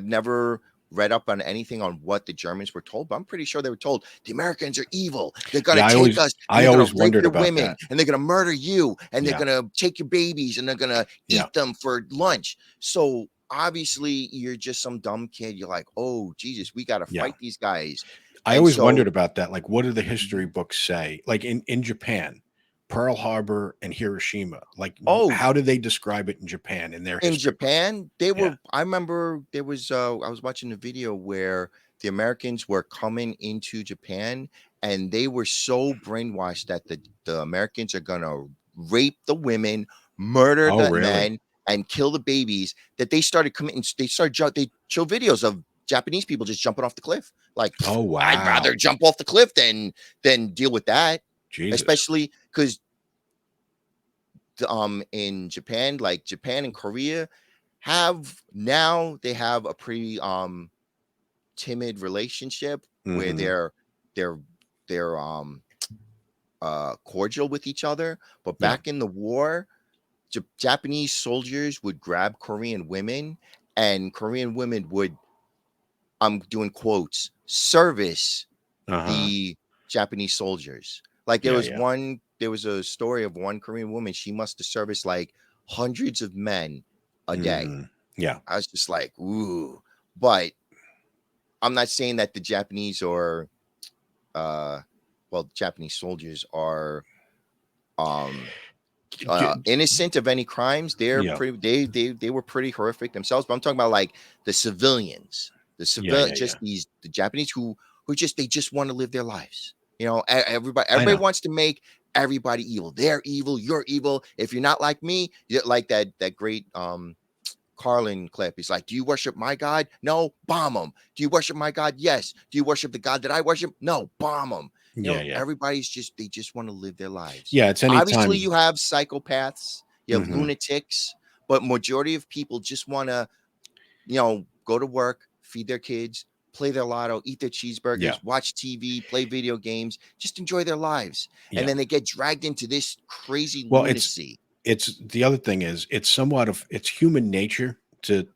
never read up on anything on what the Germans were told, but I'm pretty sure they were told the Americans are evil. They're gonna take us. I always wondered about women, that. and they're gonna murder you, and they're gonna take your babies, and they're gonna eat them for lunch. So obviously, you're just some dumb kid. You're like, oh Jesus, we gotta fight these guys. I always wondered about that. Like, what do the history books say? Like in Japan, Pearl Harbor and Hiroshima. Like, how do they describe it in Japan in their history? In Japan, they were. I remember there was. I was watching a video where the Americans were coming into Japan, and they were so brainwashed that the Americans are gonna rape the women, murder Oh, the really? men, and kill the babies, that they started committing. They show videos of Japanese people just jumping off the cliff. Like, Oh, I'd rather wow. jump off the cliff than deal with that, Jesus. especially because in Japan, like Japan and Korea they have a pretty timid relationship where Hmm. they're they're cordial with each other. But Yeah. back in the war, Japanese soldiers would grab Korean women, and Korean women would, I'm doing quotes, service Uh-huh. the Japanese soldiers. Like Yeah, yeah. there was a story of one Korean woman. She must have serviced like hundreds of men a day. Mm. Yeah. I was just like, ooh. But I'm not saying that the Japanese or Japanese soldiers are um innocent of any crimes. They're Yeah. pretty they were pretty horrific themselves. But I'm talking about like the civilians, Yeah, yeah, yeah. just the Japanese who just they just want to live their lives. You know, I everybody know. wants to make everybody evil. They're evil, you're evil. If you're not like me, you're like that great Carlin clip. He's like, do you worship my God? No, bomb him. Do you worship my God? Yes. Do you worship the God that I worship? No, bomb him. You Yeah, know, yeah. everybody's they just want to live their lives. Yeah, it's Obviously, anytime. you have psychopaths, you have Hmm. lunatics, but majority of people just want to, go to work, feed their kids, play their lotto, eat their Yeah, cheeseburgers, watch TV, play video games, just enjoy their lives. And yeah. then they get dragged into this crazy Well, lunacy. it's the other thing is it's somewhat of it's human nature to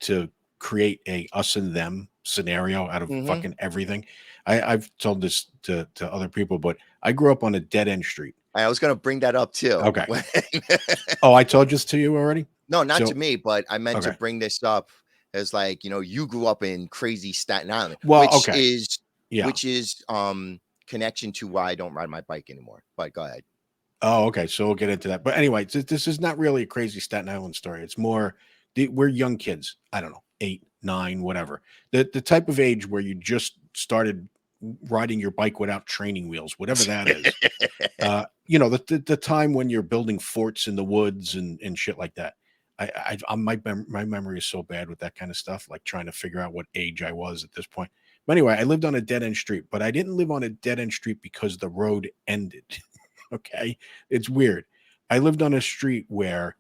create a us and them scenario out of Hmm. fucking everything. I've told this to other people, but I grew up on a dead end street. I was going to bring that up too. Okay. Oh, I told this to you already. No, not to So me, but I meant to okay. bring this up as like, you grew up in crazy Staten Island, Well, okay. Yeah. which is connection to why I don't ride my bike anymore. But go ahead. Oh, okay. So we'll get into that. But anyway, this is not really a crazy Staten Island story. It's more we're young kids. I don't know, 8, 9, whatever. The type of age where you just started riding your bike without training wheels, whatever that is. The time when you're building forts in the woods and shit like that. My memory is so bad with that kind of stuff, like trying to figure out what age I was at this point. But anyway, I lived on a dead end street, but I didn't live on a dead end street because the road ended. Okay. It's weird. I lived on a street where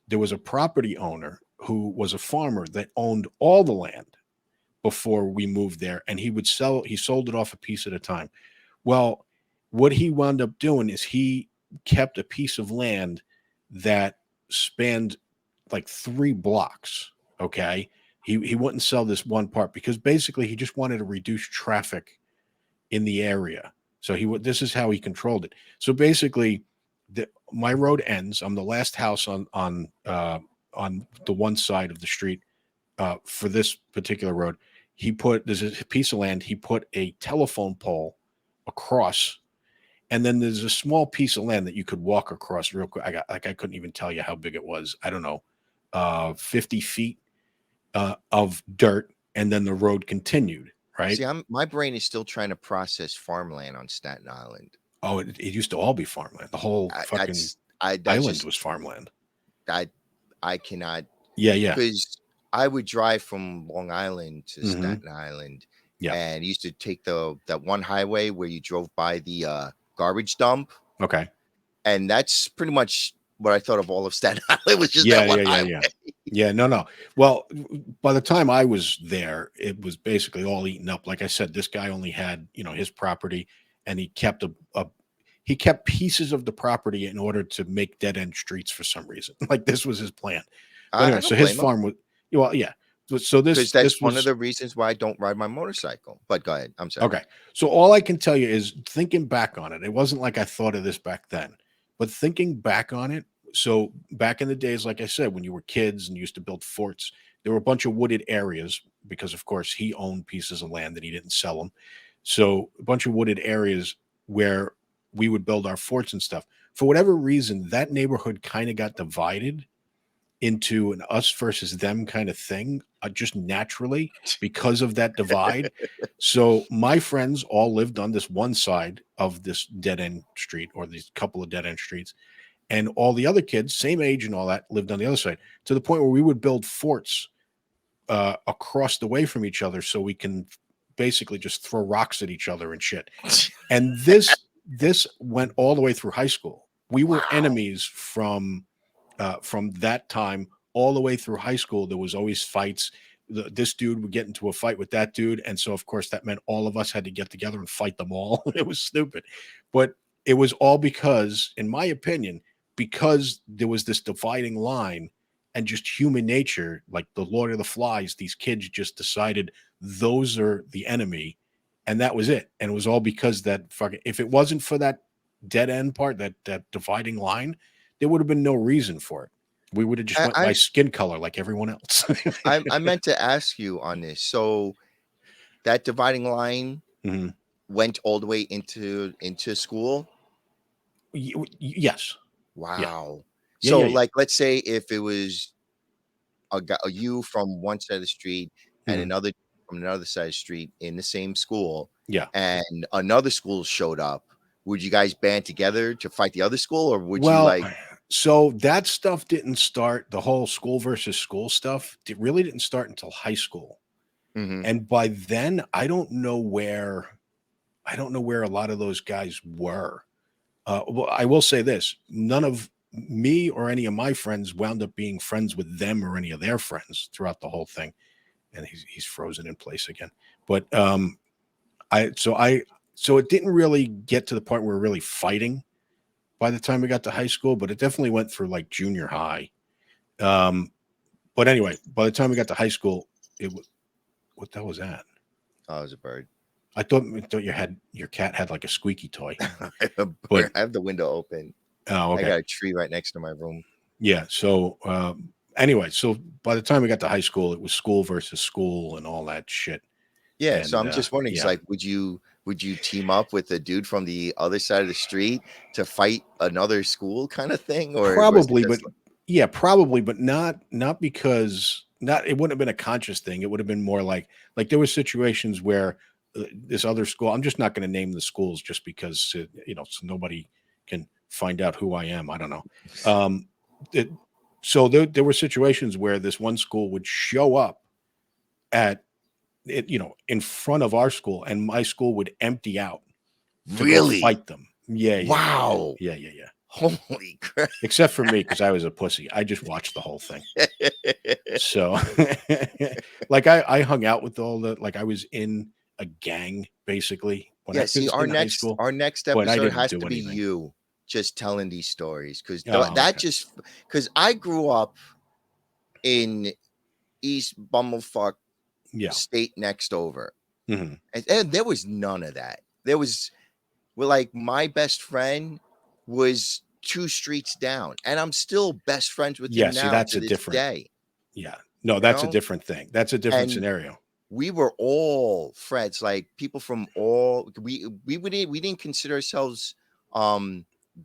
there was a property owner who was a farmer that owned all the land before we moved there, and he sold it off a piece at a time. Well, what he wound up doing is he kept a piece of land that spanned like 3 blocks. Okay. He wouldn't sell this one part because basically he just wanted to reduce traffic in the area. So this is how he controlled it. So basically, my road ends. I'm the last house on the one side of the street for this particular road. There's a piece of land. He put a telephone pole across, and then there's a small piece of land that you could walk across real quick. I couldn't even tell you how big it was. I don't know, 50 feet of dirt, and then the road continued. Right. See, my brain is still trying to process farmland on Staten Island. Oh, it used to all be farmland. The whole fucking That's island just was farmland. I cannot, Yeah, yeah. because I would drive from Long Island to Mhm. Staten Island, Yeah. and used to take that one highway where you drove by the garbage dump, Okay. and that's pretty much what I thought of all of Staten Island was just Yeah, that one yeah, yeah, highway. yeah. Yeah, no. Well, by the time I was there, it was basically all eaten up. Like I said, this guy only had, his property, and he kept he kept pieces of the property in order to make dead end streets for some reason. Like this was his plan. But I anyway, so don't his blame him, farm was well, yeah. So because this that's this one of was the reasons why I don't ride my motorcycle. But go ahead. I'm sorry. okay. So all I can tell you is thinking back on it, it wasn't like I thought of this back then, but thinking back on it. So back in the days, like I said, when you were kids and used to build forts, there were a bunch of wooded areas because, of course, he owned pieces of land that he didn't sell them. So a bunch of wooded areas where we would build our forts and stuff. For whatever reason, that neighborhood kind of got divided into an us versus them kind of thing, just naturally because of that divide. So my friends all lived on this one side of this dead end street, or these couple of dead end streets, and all the other kids, same age and all that, lived on the other side, to the point where we would build forts across the way from each other so we can basically just throw rocks at each other and shit. And this went all the way through high school. We were enemies from that time all the way through high school. There was always fights. This dude would get into a fight with that dude, and so of course that meant all of us had to get together and fight them all. It was stupid, but it was all because, in my opinion, because there was this dividing line and just human nature, like the Lord of the Flies. These kids just decided those are the enemy, and that was it. And it was all because that fucking, if it wasn't for that dead end part, that dividing line, there would have been no reason for it. We would have just went by skin color like everyone else. I meant to ask you on this. So that dividing line went all the way into school? Yes. Wow. Yeah, So yeah. like, let's say if it was you from one side of the street and another from another side of the street in the same school, Yeah. and another school showed up, would you guys band together to fight the other school, or would you Well, like? so that stuff didn't start, the whole school versus school stuff. It really didn't start until high school. And by then, I don't know where a lot of those guys were. Well, I will say this: none of me or any of my friends wound up being friends with them or any of their friends throughout the whole thing. And he's frozen in place again. But so it didn't really get to the point where we're really fighting by the time we got to high school, but it definitely went through like junior high. But anyway, by the time we got to high school, it was, what the hell was that? Oh, it was a bird. I thought your cat had like a squeaky toy. I have the window open. Oh, okay. I got a tree right next to my room. Yeah. So anyway, so by the time we got to high school, it was school versus school and all that shit. Yeah. And, So I'm just wondering, it's like, would you team up with a dude from the other side of the street to fight another school kind of thing? Or probably, but not because it wouldn't have been a conscious thing. It would have been more like there were situations where this other school, I'm just not going to name the schools just because, so nobody can find out who I am. I don't know. So there were situations where this one school would show up at it, in front of our school, and my school would empty out to go fight them. Yeah. Wow. Yeah. Holy crap. Except for me, because I was a pussy. I just watched the whole thing. So like I hung out with I was in a gang basically. Yeah, see, our next episode has to be anything. you just telling these stories, because because I grew up in East Bumblefuck state next over, and there was none of that. There was, like, my best friend was 2 streets down, and I'm still best friends with him now. That's to a this different day. Yeah, no, that's a different thing. That's a different scenario. We were all friends, like people from all we didn't consider ourselves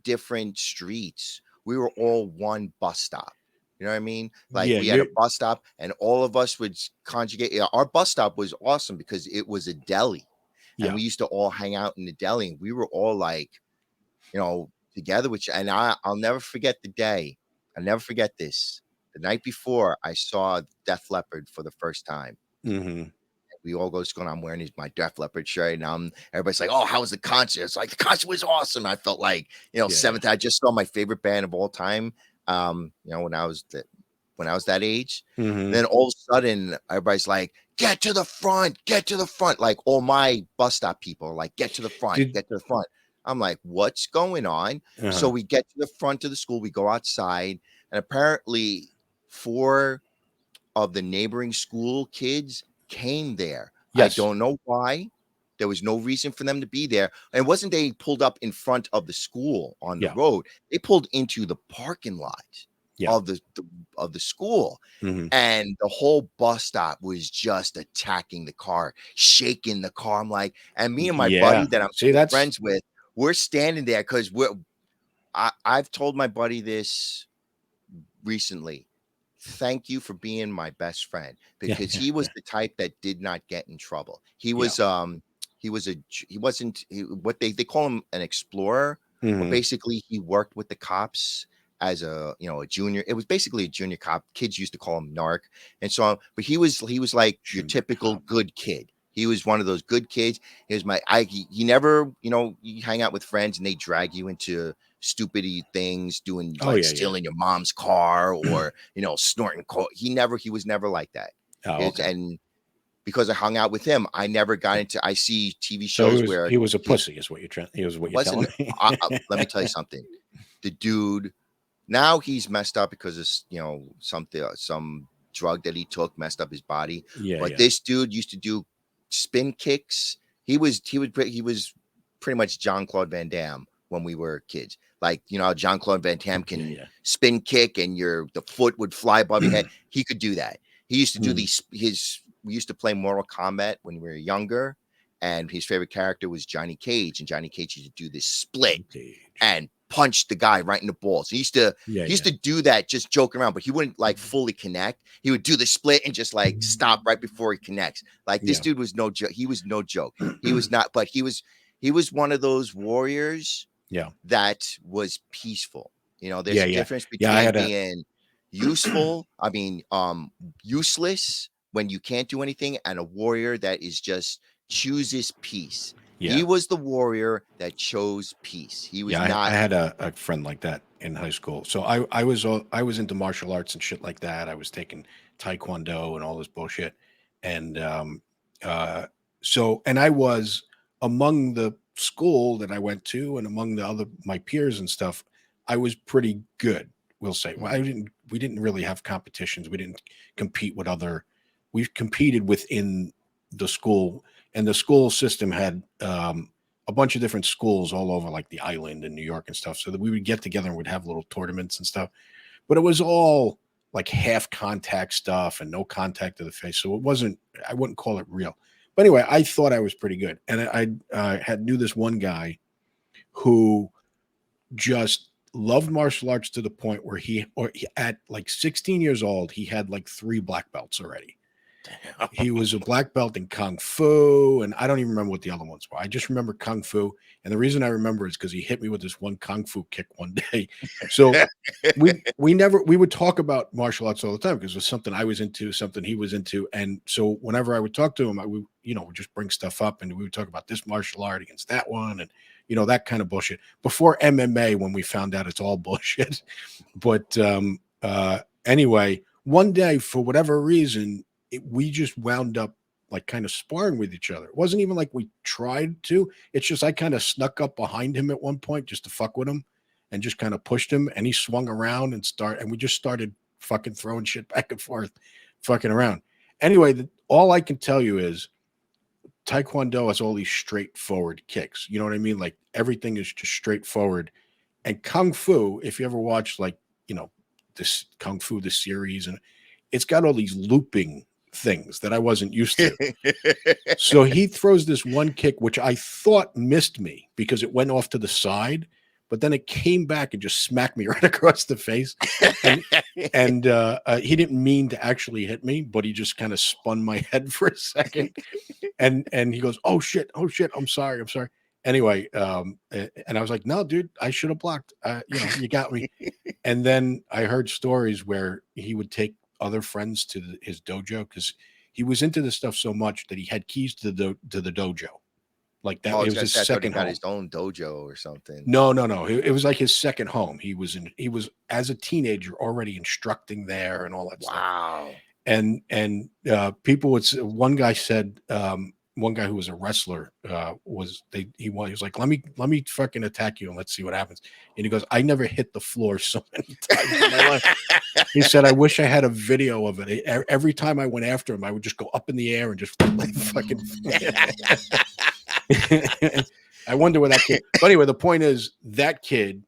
different streets. We were all one bus stop. You know what I mean? Like, we had a bus stop, and all of us would conjugate. Yeah, our bus stop was awesome because it was a deli, and we used to all hang out in the deli, and we were all like, together. And I'll never forget the day. I'll never forget this. The night before, I saw Def Leppard for the first time. We all go to school, and I'm wearing my Def Leppard shirt, and everybody's like, "Oh, how was the concert?" It's like, the concert was awesome. I felt like, seventh. I just saw my favorite band of all time. When I was that age. Then all of a sudden, everybody's like, "Get to the front, get to the front!" Like, all my bus stop people are like, "Get to the front, get to the front." I'm like, "What's going on?" So we get to the front of the school, we go outside, and apparently 4 of the neighboring school kids came there. Yes. I don't know why. There was no reason for them to be there. And it wasn't they pulled up in front of the school on the road. They pulled into the parking lot of the school. And the whole bus stop was just attacking the car, shaking the car. I'm like, and me and my buddy that I'm friends with, we're standing there because I've told my buddy this recently. thank you for being my best friend, Yeah, because yeah, he was yeah. the type that did not get in trouble. He Yeah. was he was a he wasn't what they call him an explorer, but Mhm. basically he worked with the cops as a a junior. It was basically a junior cop. Kids used to call him narc and so on. But he was like your Junior typical cop. good kid. He was one of those good kids. He was he never, you hang out with friends and they drag you into stupid things, doing Oh like yeah, yeah. stealing your mom's car or snorting coke. He was never like that. Oh, okay. And because I hung out with him, I never got into. I see TV So shows where he was a he pussy, is what you're wasn't. telling me. Let me tell you something. The dude now he's messed up because of something, some drug that he took messed up his body. Yeah, But yeah. this dude used to do spin kicks. He was pretty much John Claude Van Damme when we were kids. Like how John Claude Van Damme Yeah, can yeah. spin kick and the foot would fly above your head. He could do that. He used to do Mm. we used to play Mortal Kombat when we were younger, and his favorite character was Johnny Cage, and Johnny Cage used to do this split Cage. and punch the guy right in the balls. He used to Yeah, he used yeah. to do that, just joking around, but he wouldn't like fully connect. He would do the split and just like stop right before he connects. Like this Yeah. dude was no joke. He was no joke. He was not, but he was one of those warriors Yeah. that was peaceful. There's Yeah, a yeah. difference Yeah, I between had a being useful, useless when you can't do anything, and a warrior that is just chooses peace. He yeah. was the warrior that chose peace. He was Yeah, I not. had a friend like that in high school. So I was into martial arts and shit like that. I was taking taekwondo and all this bullshit, and uh, and I was among the school that I went to and among the other my peers and stuff. I was pretty good, we'll say. Well, Mhm. we didn't really have competitions. We didn't compete with other. We competed within the school, and the school system had a bunch of different schools all over like the island in New York and stuff. So that we would get together and we'd have little tournaments and stuff. But it was all like half contact stuff and no contact to the face. So I wouldn't call it real. But anyway, I thought I was pretty good. And I had knew this one guy who just loved martial arts to the point where at like 16 years old, he had like 3 black belts already. He was a black belt in kung fu, and I don't even remember what the other ones were. I just remember kung fu, and the reason I remember is because he hit me with this one kung fu kick one day. So we would talk about martial arts all the time because it was something I was into, something he was into, and so whenever I would talk to him, I would would just bring stuff up, and we would talk about this martial art against that one, and that kind of bullshit. Before MMA, when we found out it's all bullshit, but anyway, one day for whatever reason we just wound up like kind of sparring with each other. It wasn't even like we tried to. It's just I kind of snuck up behind him at one point just to fuck with him and just kind of pushed him and he swung around and we just started fucking throwing shit back and forth, fucking around. Anyway, all I can tell you is Taekwondo has all these straightforward kicks. You know what I mean? Like everything is just straightforward. And Kung Fu, if you ever watch like, this Kung Fu, the series, and it's got all these looping things that I wasn't used to. So he throws this one kick, which I thought missed me because it went off to the side, but then it came back and just smacked me right across the face. And he didn't mean to actually hit me, but he just kind of spun my head for a second. And he goes, oh shit, I'm sorry. Anyway, and I was like, no, dude, I should have blocked. You got me. And then I heard stories where he would take other friends to his dojo because he was into this stuff so much that he had keys to the dojo. Like that, Oh, I it was was gonna his say, I thought he second got home. his own dojo or something. No. It was like his second home. He was as a teenager already instructing there and all that stuff. Wow. And people would say, one guy said, one guy who was a wrestler he was like, let me fucking attack you and let's see what happens. And he goes, I never hit the floor so many times in my life. He said, I wish I had a video of it. Every time I went after him, I would just go up in the air and just fucking. I wonder where that kid. But anyway, the point is that kid,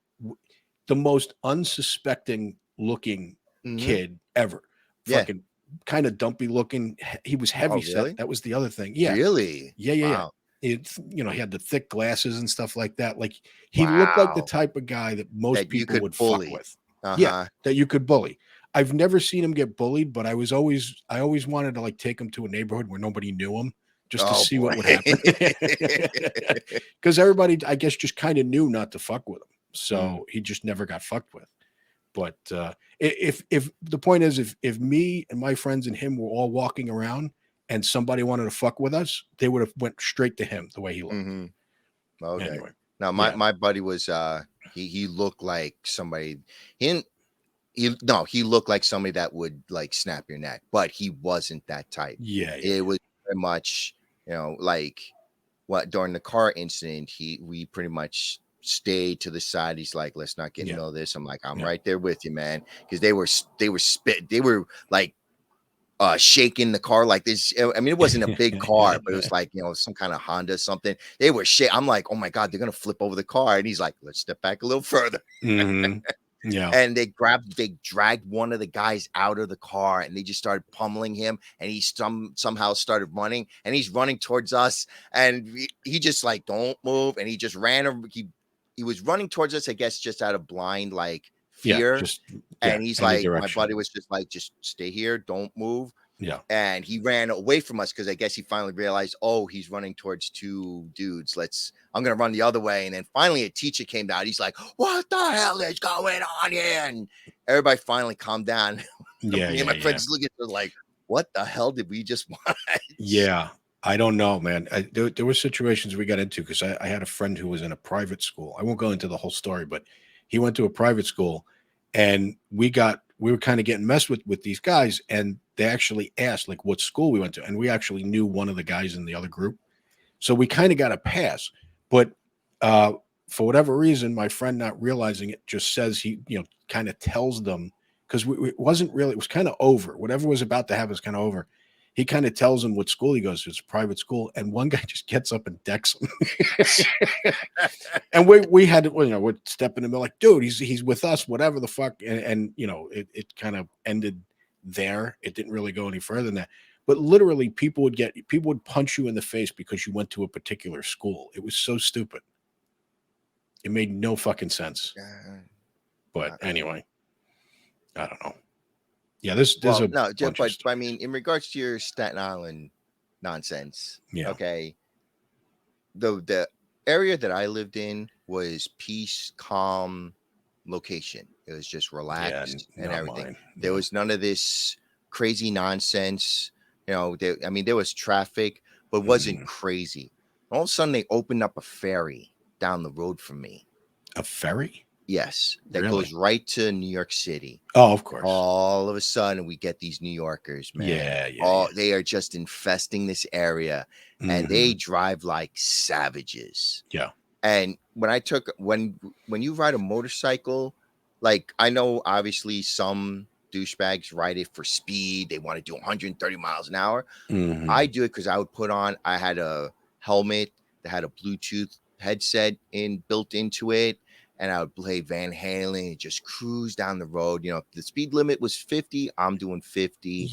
the most unsuspecting looking kid ever. Yeah. Fucking kind of dumpy looking. He was heavy set. Really? That was the other thing. Yeah. Really? Yeah. Wow. It's he had the thick glasses and stuff like that. Like he looked like the type of guy that most That you people could would bully. fuck with. Uh-huh. Yeah, that you could bully. I've never seen him get bullied, but I always wanted to like take him to a neighborhood where nobody knew him just to Oh see boy. what would happen. Because everybody, I guess, just kind of knew not to fuck with him. So he just never got fucked with. But if the point is, if me and my friends and him were all walking around and somebody wanted to fuck with us, they would have went straight to him the way he looked. Mm-hmm. Okay. Anyway, Now my buddy was he looked like somebody he looked like somebody that would like snap your neck, but he wasn't that type. yeah. It was very much, like what during the car incident, we pretty much stayed to the side. He's like, let's not get into this. I'm like, I'm right there with you, man. Because they were like shaking the car like this. I mean, it wasn't a big car, but it was like, some kind of Honda something. They were I'm like, oh my God, they're gonna flip over the car. And he's like, let's step back a little further. Mhm. Yeah. And they dragged one of the guys out of the car and they just started pummeling him. And he somehow started running and he's running towards us. And he just like, don't move. And he just ran. He was running towards us, I guess, just out of blind, like fear. And he's like, my buddy was just like, just stay here. Don't move. Yeah. And he ran away from us because I guess he finally realized, oh, he's running towards two dudes. I'm going to run the other way. And then finally a teacher came down. He's like, what the hell is going on here? And everybody finally calmed down. Me and my friends look at it like, what the hell did we just watch? Yeah. I don't know, man. There were situations we got into because I had a friend who was in a private school. I won't go into the whole story, but he went to a private school and we were kind of getting messed with these guys. And they actually asked like what school we went to. And we actually knew one of the guys in the other group. So we kind of got a pass. But for whatever reason, my friend not realizing it just says he, kind of tells them because it wasn't really, it was kind of over. Whatever was about to happen was kind of over. He kind of tells him what school he goes to. It's a private school. And one guy just gets up and decks him. And we had to, we'd step in the middle like, dude, he's with us, whatever the fuck. And it kind of ended there. It didn't really go any further than that. But literally people would punch you in the face because you went to a particular school. It was so stupid. It made no fucking sense. But anyway, I don't know. Yeah, but I mean, in regards to your Staten Island nonsense, okay. The area that I lived in was peace, calm location. It was just relaxed and everything. There was none of this crazy nonsense. There was traffic, but it wasn't crazy. All of a sudden, they opened up a ferry down the road from me. A ferry? Yes, that goes right to New York City. Oh, of course. All of a sudden, we get these New Yorkers, man. They are just infesting this area, and they drive like savages. Yeah. And when you ride a motorcycle, like I know obviously some douchebags ride it for speed. They want to do 130 miles an hour. I do it because I had a helmet that had a Bluetooth headset built into it. And I would play Van Halen and just cruise down the road. If the speed limit was 50, I'm doing 50.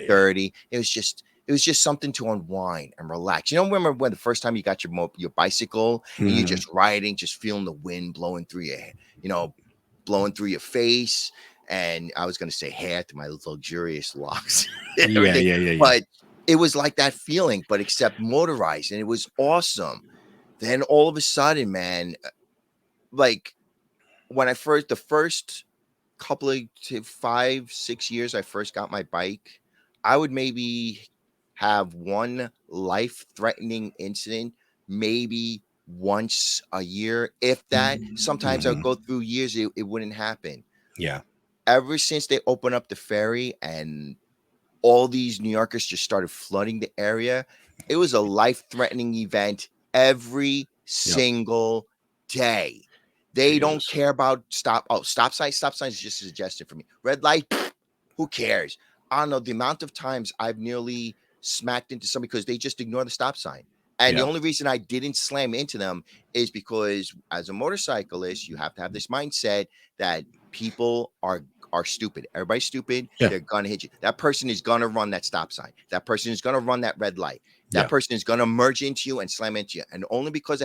30. It was just something to unwind and relax. Remember when the first time you got your bicycle and you're just riding, just feeling the wind blowing through your face. And I was going to say hair to my luxurious locks. But it was like that feeling, but except motorized. And it was awesome. Then all of a sudden, man, like when the first couple of 5-6 years I first got my bike, I would maybe have one life-threatening incident maybe once a year, if that. Sometimes I would go through years it wouldn't happen. Yeah. Ever since they opened up the ferry and all these New Yorkers just started flooding the area, it was a life-threatening event every single day. They don't care about stop signs. Stop signs is just a suggestion for me. Red light, who cares? I don't know the amount of times I've nearly smacked into somebody because they just ignore the stop sign. And the only reason I didn't slam into them is because as a motorcyclist, you have to have this mindset that people are stupid. Everybody's stupid. They're gonna hit you. That person is gonna run that stop sign. That person is gonna run that red light. That person is gonna merge into you and slam into you. And only because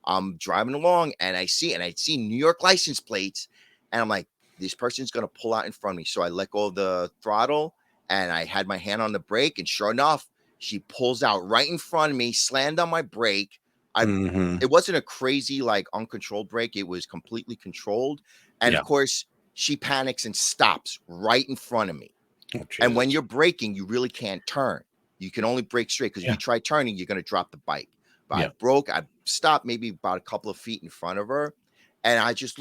I'm driving along and I see New York license plates, and I'm like, this person's gonna pull out in front of me. So I let go of the throttle and I had my hand on the brake, and sure enough, she pulls out right in front of me, slammed on my brake. Mhm. It wasn't a crazy, like, uncontrolled brake, it was completely controlled. And Yeah. of course, she panics and stops right in front of me. Oh, And when Jesus. you're braking, you really can't turn. You can only brake straight, because if Yeah. you try turning, you're gonna drop the bike. But Yeah. I stopped maybe about a couple of feet in front of her, and I just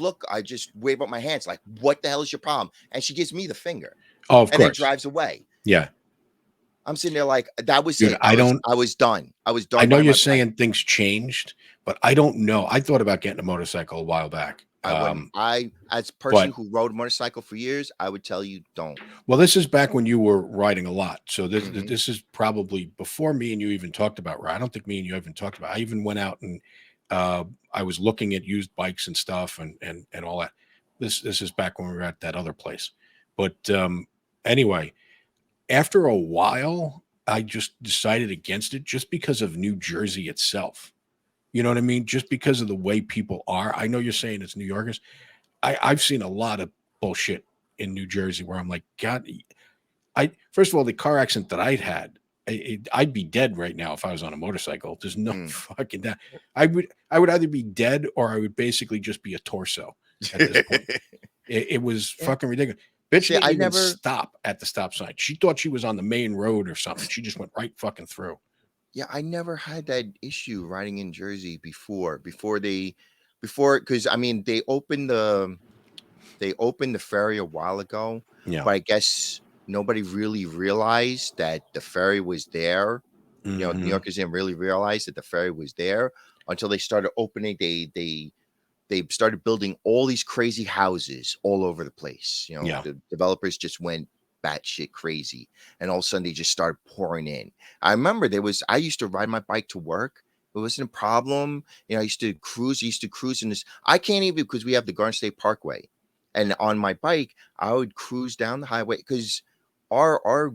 wave up my hands like, "What the hell is your problem?" And she gives me the finger Oh, of and then course. drives away. Yeah. I'm sitting there like, that was Dude, it. I was done. I was I done know by you're my bike. saying things changed, but I don't know. I thought about getting a motorcycle a while back. I wouldn't. As a person But who rode a motorcycle for years, I would tell you don't. well, this is back when you were riding a lot. So this Mhm. this is probably before me and you even talked about. I don't think me and you even talked about. I even went out and uh, I was looking at used bikes and stuff and all that. This is back when we were at that other place. But anyway, after a while, I just decided against it just because of New Jersey itself. You know what I mean? Just because of the way people are. I know you're saying it's New Yorkers. I've seen a lot of bullshit in New Jersey where I'm like, God, I first of all, the car accident that I'd had, I'd be dead right now if I was on a motorcycle. There's no Mm. fucking doubt. I would either be dead or I would basically just be a torso at this point. It was Yeah. fucking ridiculous. Bitch See, didn't I even never. stop at the stop sign. She thought she was on the main road or something. She just went right fucking through. Yeah, I never had that issue riding in Jersey because I mean they opened the ferry a while ago, Yeah. but I guess nobody really realized that the ferry was there. New Mhm. Yorkers didn't really realize that the ferry was there until they started opening. They started building all these crazy houses all over the place. Yeah. The developers just went batshit crazy, and all of a sudden they just started pouring in. I remember I used to ride my bike to work. It wasn't a problem. I used to cruise. I used to cruise in this. I can't even, because we have the Garden State Parkway, and on my bike I would cruise down the highway because our our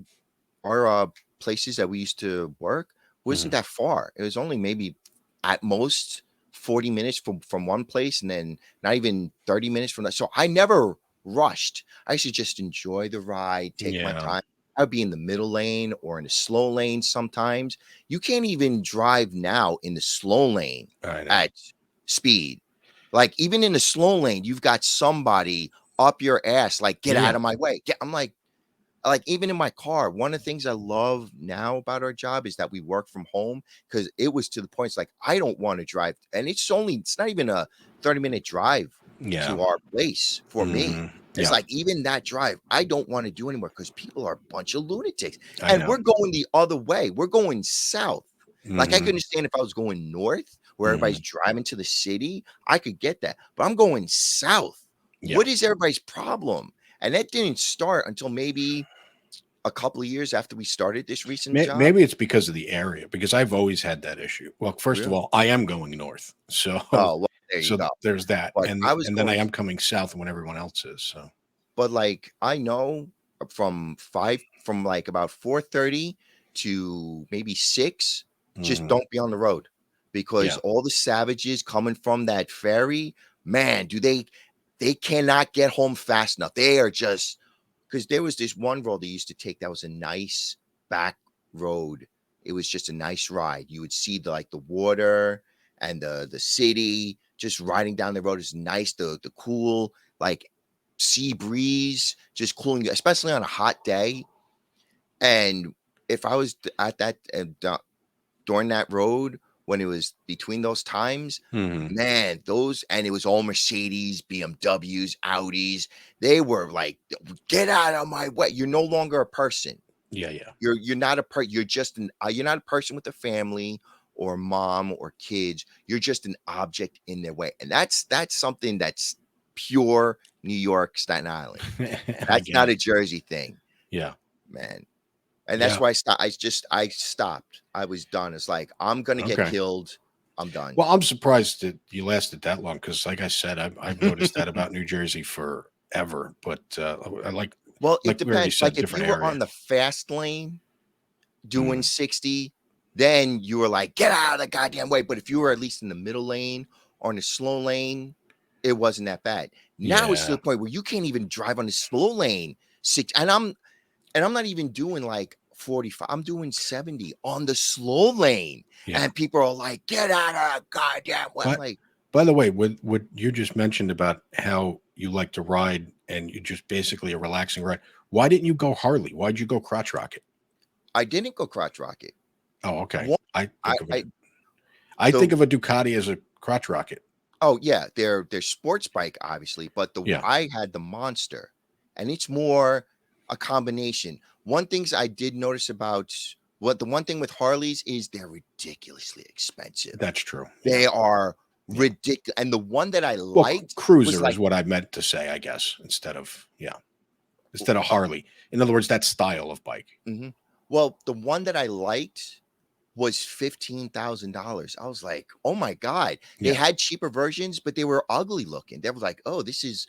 our places that we used to work wasn't Mhm. that far. It was only maybe at most 40 minutes from one place, and then not even 30 minutes from that. So I never rushed. I used to just enjoy the ride, take my Yeah. time. I'd be in the middle lane or in the slow lane sometimes. You can't even drive now in the slow lane I know. at speed. Like, even in the slow lane, you've got somebody up your ass, like, get Yeah. out of my way. I'm like, even in my car, one of the things I love now about our job is that we work from home, because it was to the point, it's like, I don't want to drive. And it's not even a 30-minute drive Yeah. to our place for me. Mhm. It's Yeah. like, even that drive, I don't want to do anymore because people are a bunch of lunatics. I And know. we're going the other way. We're going south. Like, I could Mhm. understand if I was going north where everybody's Mhm. driving to the city, I could get that. But I'm going south. Yeah. What is everybody's problem? And that didn't start until maybe a couple of years after we started this recent job. Maybe it's because of the area, because I've always had that issue. Well, first of Really? all, I am going north, so Oh, well, there you so go. there's that, But and I was then I going, am coming south when everyone else is. So but like, I know from like about 4:30 to maybe 6, just mhm. don't be on the road, because Yeah, all the savages coming from that ferry, man, they cannot get home fast enough. They are just, because there was this one road they used to take that was a nice back road. It was just a nice ride. You would see the water and the city just riding down the road is nice. The cool, like, sea breeze just cooling you, especially on a hot day. And if I was at that during that road when it was between those times, mhm. man, and it was all Mercedes, BMWs, Audis. They were like, get out of my way. You're no longer a person. Yeah, yeah, You're not you're just you're not a person with a family or mom or kids. You're just an object in their way. And that's something that's pure New York, Staten Island. I That's not guess. a Jersey thing, Yeah, man. And that's yeah. why I stopped. I was done. It's like, I'm gonna get Okay. killed. I'm done. Well, I'm surprised that you lasted that long because, like I said, I've noticed that about New Jersey forever. But I Well, it like we already depends. said, Like, if different you were area. on the fast lane doing Mhm. 60, then you were like, get out of the goddamn way. But if you were at least in the middle lane or in the slow lane, it wasn't that bad. Now it's to Yeah. the point where you can't even drive on the slow lane. And I'm not even doing like 45. I'm doing 70 on the slow lane. Yeah. And people are like, get out of goddamn way. I'm But like, by the way, what you just mentioned about how you like to ride and you just basically a relaxing ride. Why didn't you go Harley? Why'd you go crotch rocket? I didn't go crotch rocket. Oh, okay. One, I I, think of I it. I the think of a Ducati as a crotch rocket. Oh yeah, they're sports bike, obviously, but Yeah. I had the Monster, and it's more a combination. One things I did notice about the one thing with Harleys is they're ridiculously expensive. That's true. Yeah. They are Yeah. ridiculous. And the one that I Well, liked was cruiser is like, what I meant to say, I guess, instead of Harley. In other words, that style of bike. mhm. Well, the one that I liked was $15,000. I was like, "Oh my god." They Yeah. had cheaper versions, but they were ugly looking. They were like, "Oh, this is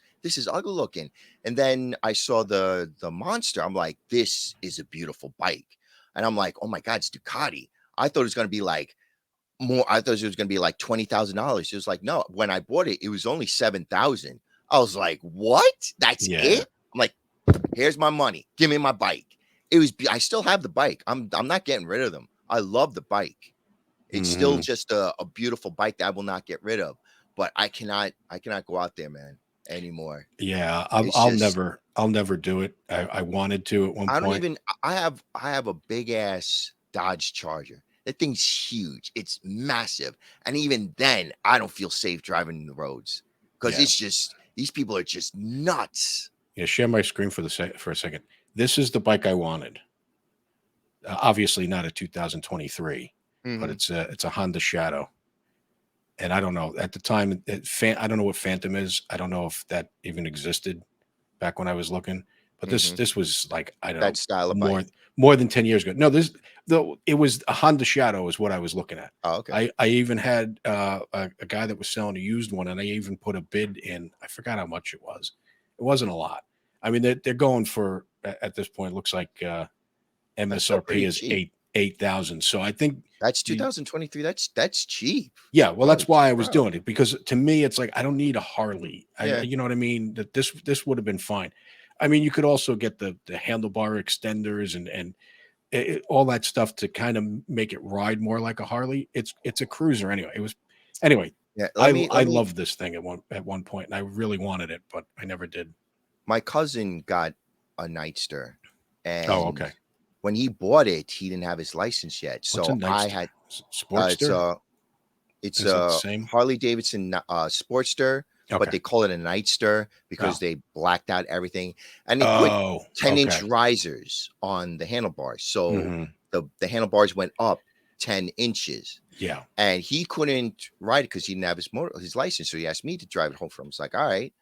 ugly looking." And then I saw the Monster. I'm like, "This is a beautiful bike." And I'm like, "Oh my god, it's Ducati." I thought it was going to be like more. I thought it was going to be like $20,000. It was like, no. When I bought it, it was only 7,000. I was like, "What? That's Yeah. it?" I'm like, "Here's my money. Give me my bike." I still have the bike. I'm not getting rid of them. I love the bike. It's still Mhm. just a beautiful bike that I will not get rid of. But I cannot go out there, man, anymore. Yeah. It's just I'll never do it. I wanted to at one I don't point. even I have a big ass Dodge Charger. That thing's huge. It's massive. And even then, I don't feel safe driving the roads because Yeah. it's just these people are just nuts. Yeah. Share my screen for a second. This is the bike I wanted. Obviously not a 2023, but Mhm. it's a Honda Shadow. And I don't know at the time. I don't know what Phantom is. I don't know if that even existed back when I was looking. But Mhm. this was like I don't That know style of more bike. more than 10 years ago. No, this though it was a Honda Shadow is what I was looking at. Oh, okay. I even had a guy that was selling a used one, and I even put a bid in. I forgot how much it was. It wasn't a lot. I mean, they're going for at this point. Looks like That's still MSRP pretty is cheap. 8,000. So I think That's you 2023. That's cheap. yeah, well, that's Holy why I was crap. doing it because to me, it's like I don't need a Harley. Yeah. You know what I mean? That this would have been fine. I mean, you could also get the handlebar extenders and all that stuff to kind of make it ride more like a Harley. It's a cruiser anyway. It was anyway. Yeah. Let me I let me loved this thing at one point, and I really wanted it, but I never did. My cousin got a Nightster, Oh, and okay. when he bought it, he didn't have his license yet. What's a So I Nightster? had it's Sportster? a it's Is it the a same? Harley Davidson Sportster, but Okay. they call it a Nightster Oh. because they blacked out everything, and they put Oh. 10-inch Okay. risers on the handlebars. So Hmm. the handlebars went up 10 inches. Yeah. And he couldn't ride it because he didn't have his license. So he asked me to drive it home for him. It's like, all right.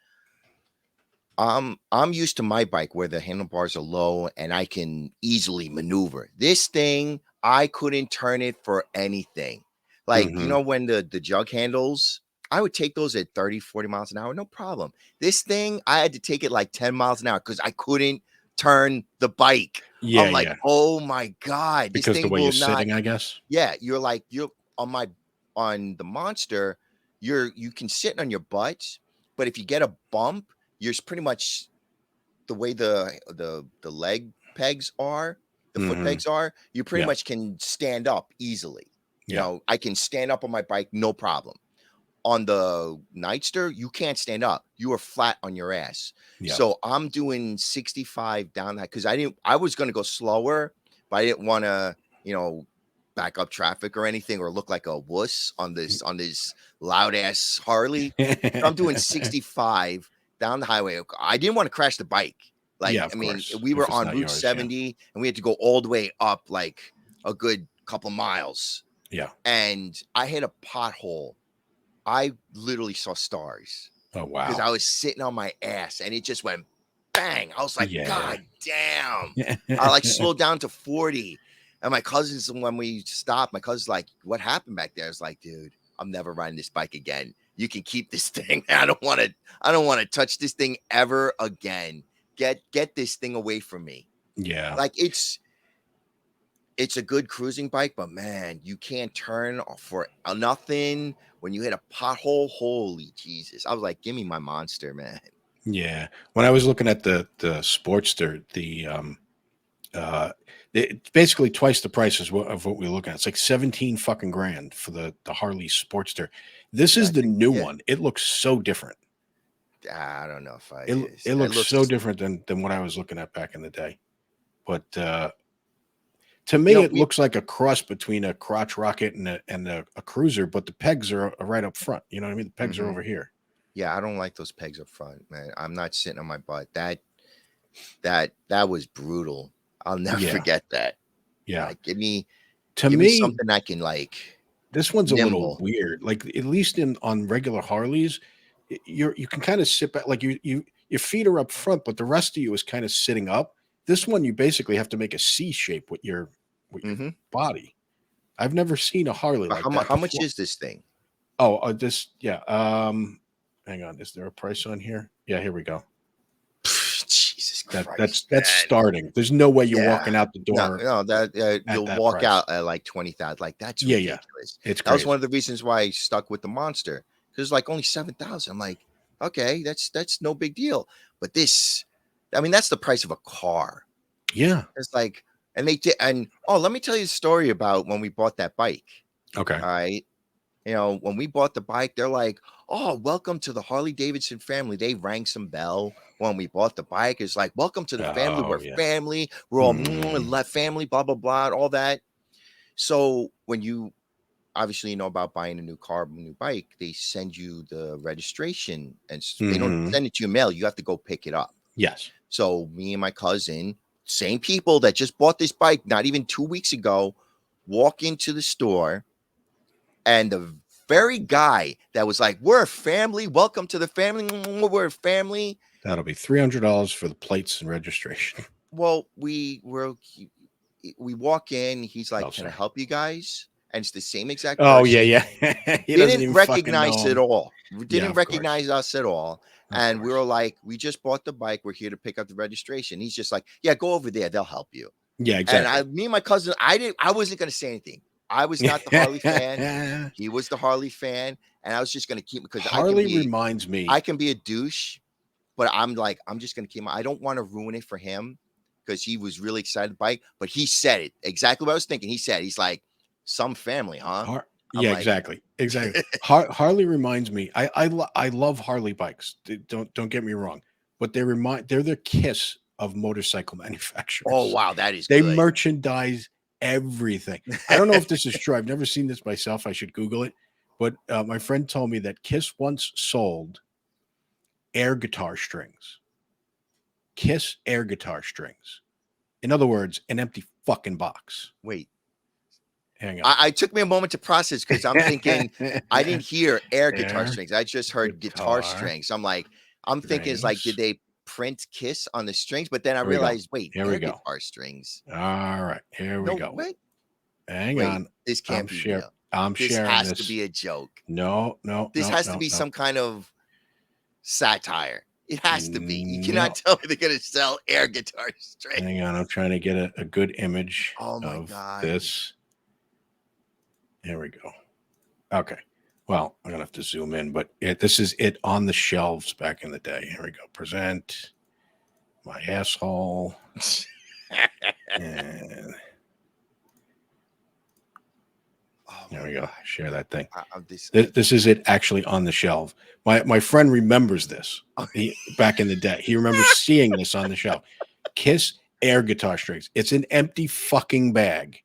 I'm used to my bike where the handlebars are low and I can easily maneuver. This thing, I couldn't turn it for anything. Like, Hmm. when the jug handles, I would take those at 30, 40 miles an hour, no problem. This thing, I had to take it like 10 miles an hour because I couldn't turn the bike. Yeah. I'm like, Yeah. oh my God, this Because the thing way you're will not. sitting, I guess. Yeah, you're on the Monster, you can sit on your butt, but if you get a bump, you're pretty much the way the leg pegs are, the foot Hmm. pegs are, you pretty Yeah. much can stand up easily. Yeah. I can stand up on my bike, no problem. On the Nightster, you can't stand up. You are flat on your ass. Yeah. So I'm doing 65 down that because I was going to go slower, but I didn't want to, back up traffic or anything or look like a wuss on this loud ass Harley. So I'm doing 65 down the highway. I didn't want to crash the bike. Like, Yeah, I of mean, course. we If were it's on not Route yours, yeah. 70 and we had to go all the way up like a good couple miles. Yeah. And I hit a pothole. I literally saw stars Oh, because wow. I was sitting on my ass and it just went bang. I was like, Yeah. God damn. I like slowed down to 40. And my cousins, when we stopped, my cousin's like, what happened back there? I was like, dude, I'm never riding this bike again. You can keep this thing. I don't want to touch this thing ever again. Get this thing away from me. Yeah. Like it's a good cruising bike, but man, you can't turn for nothing when you hit a pothole. Holy Jesus. I was like, give me my Monster, man. Yeah. When I was looking at the Sportster, it's basically twice the price of what we look at. It's like 17 fucking grand for the Harley Sportster. This Yeah, is I the think, new yeah. one. It looks so different. I don't know if It it looks so looks, different than what I was looking at back in the day. But to you me, know, it looks like a cross between a crotch rocket and a cruiser, but the pegs are right up front. You know what I mean? The pegs are Mhm. over here. Yeah, I don't like those pegs up front, man. I'm not sitting on my butt. That was brutal. I'll never Yeah. forget that. Yeah. Like, give me To me, something I can like this one's a little nimble. weird. Like at least on regular Harleys, you can kind of sit back, like your feet are up front, but the rest of you is kind of sitting up. This one, you basically have to make a C shape with your Hmm. body. I've never seen a Harley like that How much before. is this thing? Oh, this yeah. Hang on, is there a price on here? Yeah, here we go. Jesus Christ, That's man. starting. There's no way you're Yeah. walking out the door No, that at you'll that walk price. out at like 20,000. Like, that's Yeah, yeah. ridiculous. It's That was crazy. one of the reasons why I stuck with the Monster, because like only 7,000. I'm like, okay, that's no big deal. But this, I mean, that's the price of a car. Yeah. It's like, and they did, and oh, let me tell you a story about when we bought that bike. Okay. All right. You know, when we bought the bike, they're like, "Oh, welcome to the Harley Davidson family." They rang some bell when we bought the bike. It's like, "Welcome to the family. Oh We're yeah. family. We're all Mm. family." Blah blah blah, and all that. So when you obviously know about buying a new car, a new bike, they send you the registration, and they don't Mhm. send it to your mail. You have to go pick it up. Yes. So me and my cousin, same people that just bought this bike not even 2 weeks ago, walk into the store, and the very guy that was like, "We're a family. Welcome to the family. We're a family." That'll be $300 for the plates and registration. Well, we walk in. He's Oh, like, "Can I sorry. help you guys?" And it's the same exact Oh yeah, person. yeah. He doesn't Didn't even fucking know recognize at him. all. Yeah, Didn't of course. recognize us at all. Of And we course. were like, "We just bought the bike. We're here to pick up the registration." He's just like, "Yeah, go over there. They'll help you." Yeah, And exactly. me and my cousin, I wasn't going to say anything. I was not the Harley fan. He was the Harley fan, and I was just going to keep, because Harley reminds I me. can be a douche, but I'm like, I'm just going to keep. I don't want to ruin it for him, because he was really excited to bike. But he said it exactly what I was thinking. He's like, "Some family, huh?" I'm Yeah, like, exactly. Exactly. Harley reminds me. I love Harley bikes. Don't get me wrong, but they're the kiss of motorcycle "Oh manufacturers. wow, that is They good." merchandise everything. I don't know if this is true. I've never seen this myself. I should Google it. But my friend told me that Kiss once sold air guitar strings. Kiss air guitar strings. In other words, an empty fucking box. Wait, Hang on. I took me a moment to process, because I'm thinking I didn't hear air guitar Air strings. I just heard guitar guitar strings. I'm thinking, it's like, did strings. they print Kiss on the strings? But then I Here we go. realized, wait, Here we air go. guitar strings. All right. Here we No, go. what? Hang Wait, on. this can't be real. I'm This sharing has to this. be a joke. No. This has to be some kind of satire. It has to be. You No. cannot tell me they're gonna sell air guitar strings. Hang on. I'm trying to get a good image Oh my of God. this. Here we go. Okay. Well, I'm gonna have to zoom in, but this is it on the shelves back in the day. Here we go. Present my asshole. And Oh there my we go. God. Share that thing. This, This is it actually on the shelf. My friend remembers this back in the day. He remembers seeing this on the shelf. Kiss air guitar strings. It's an empty fucking bag.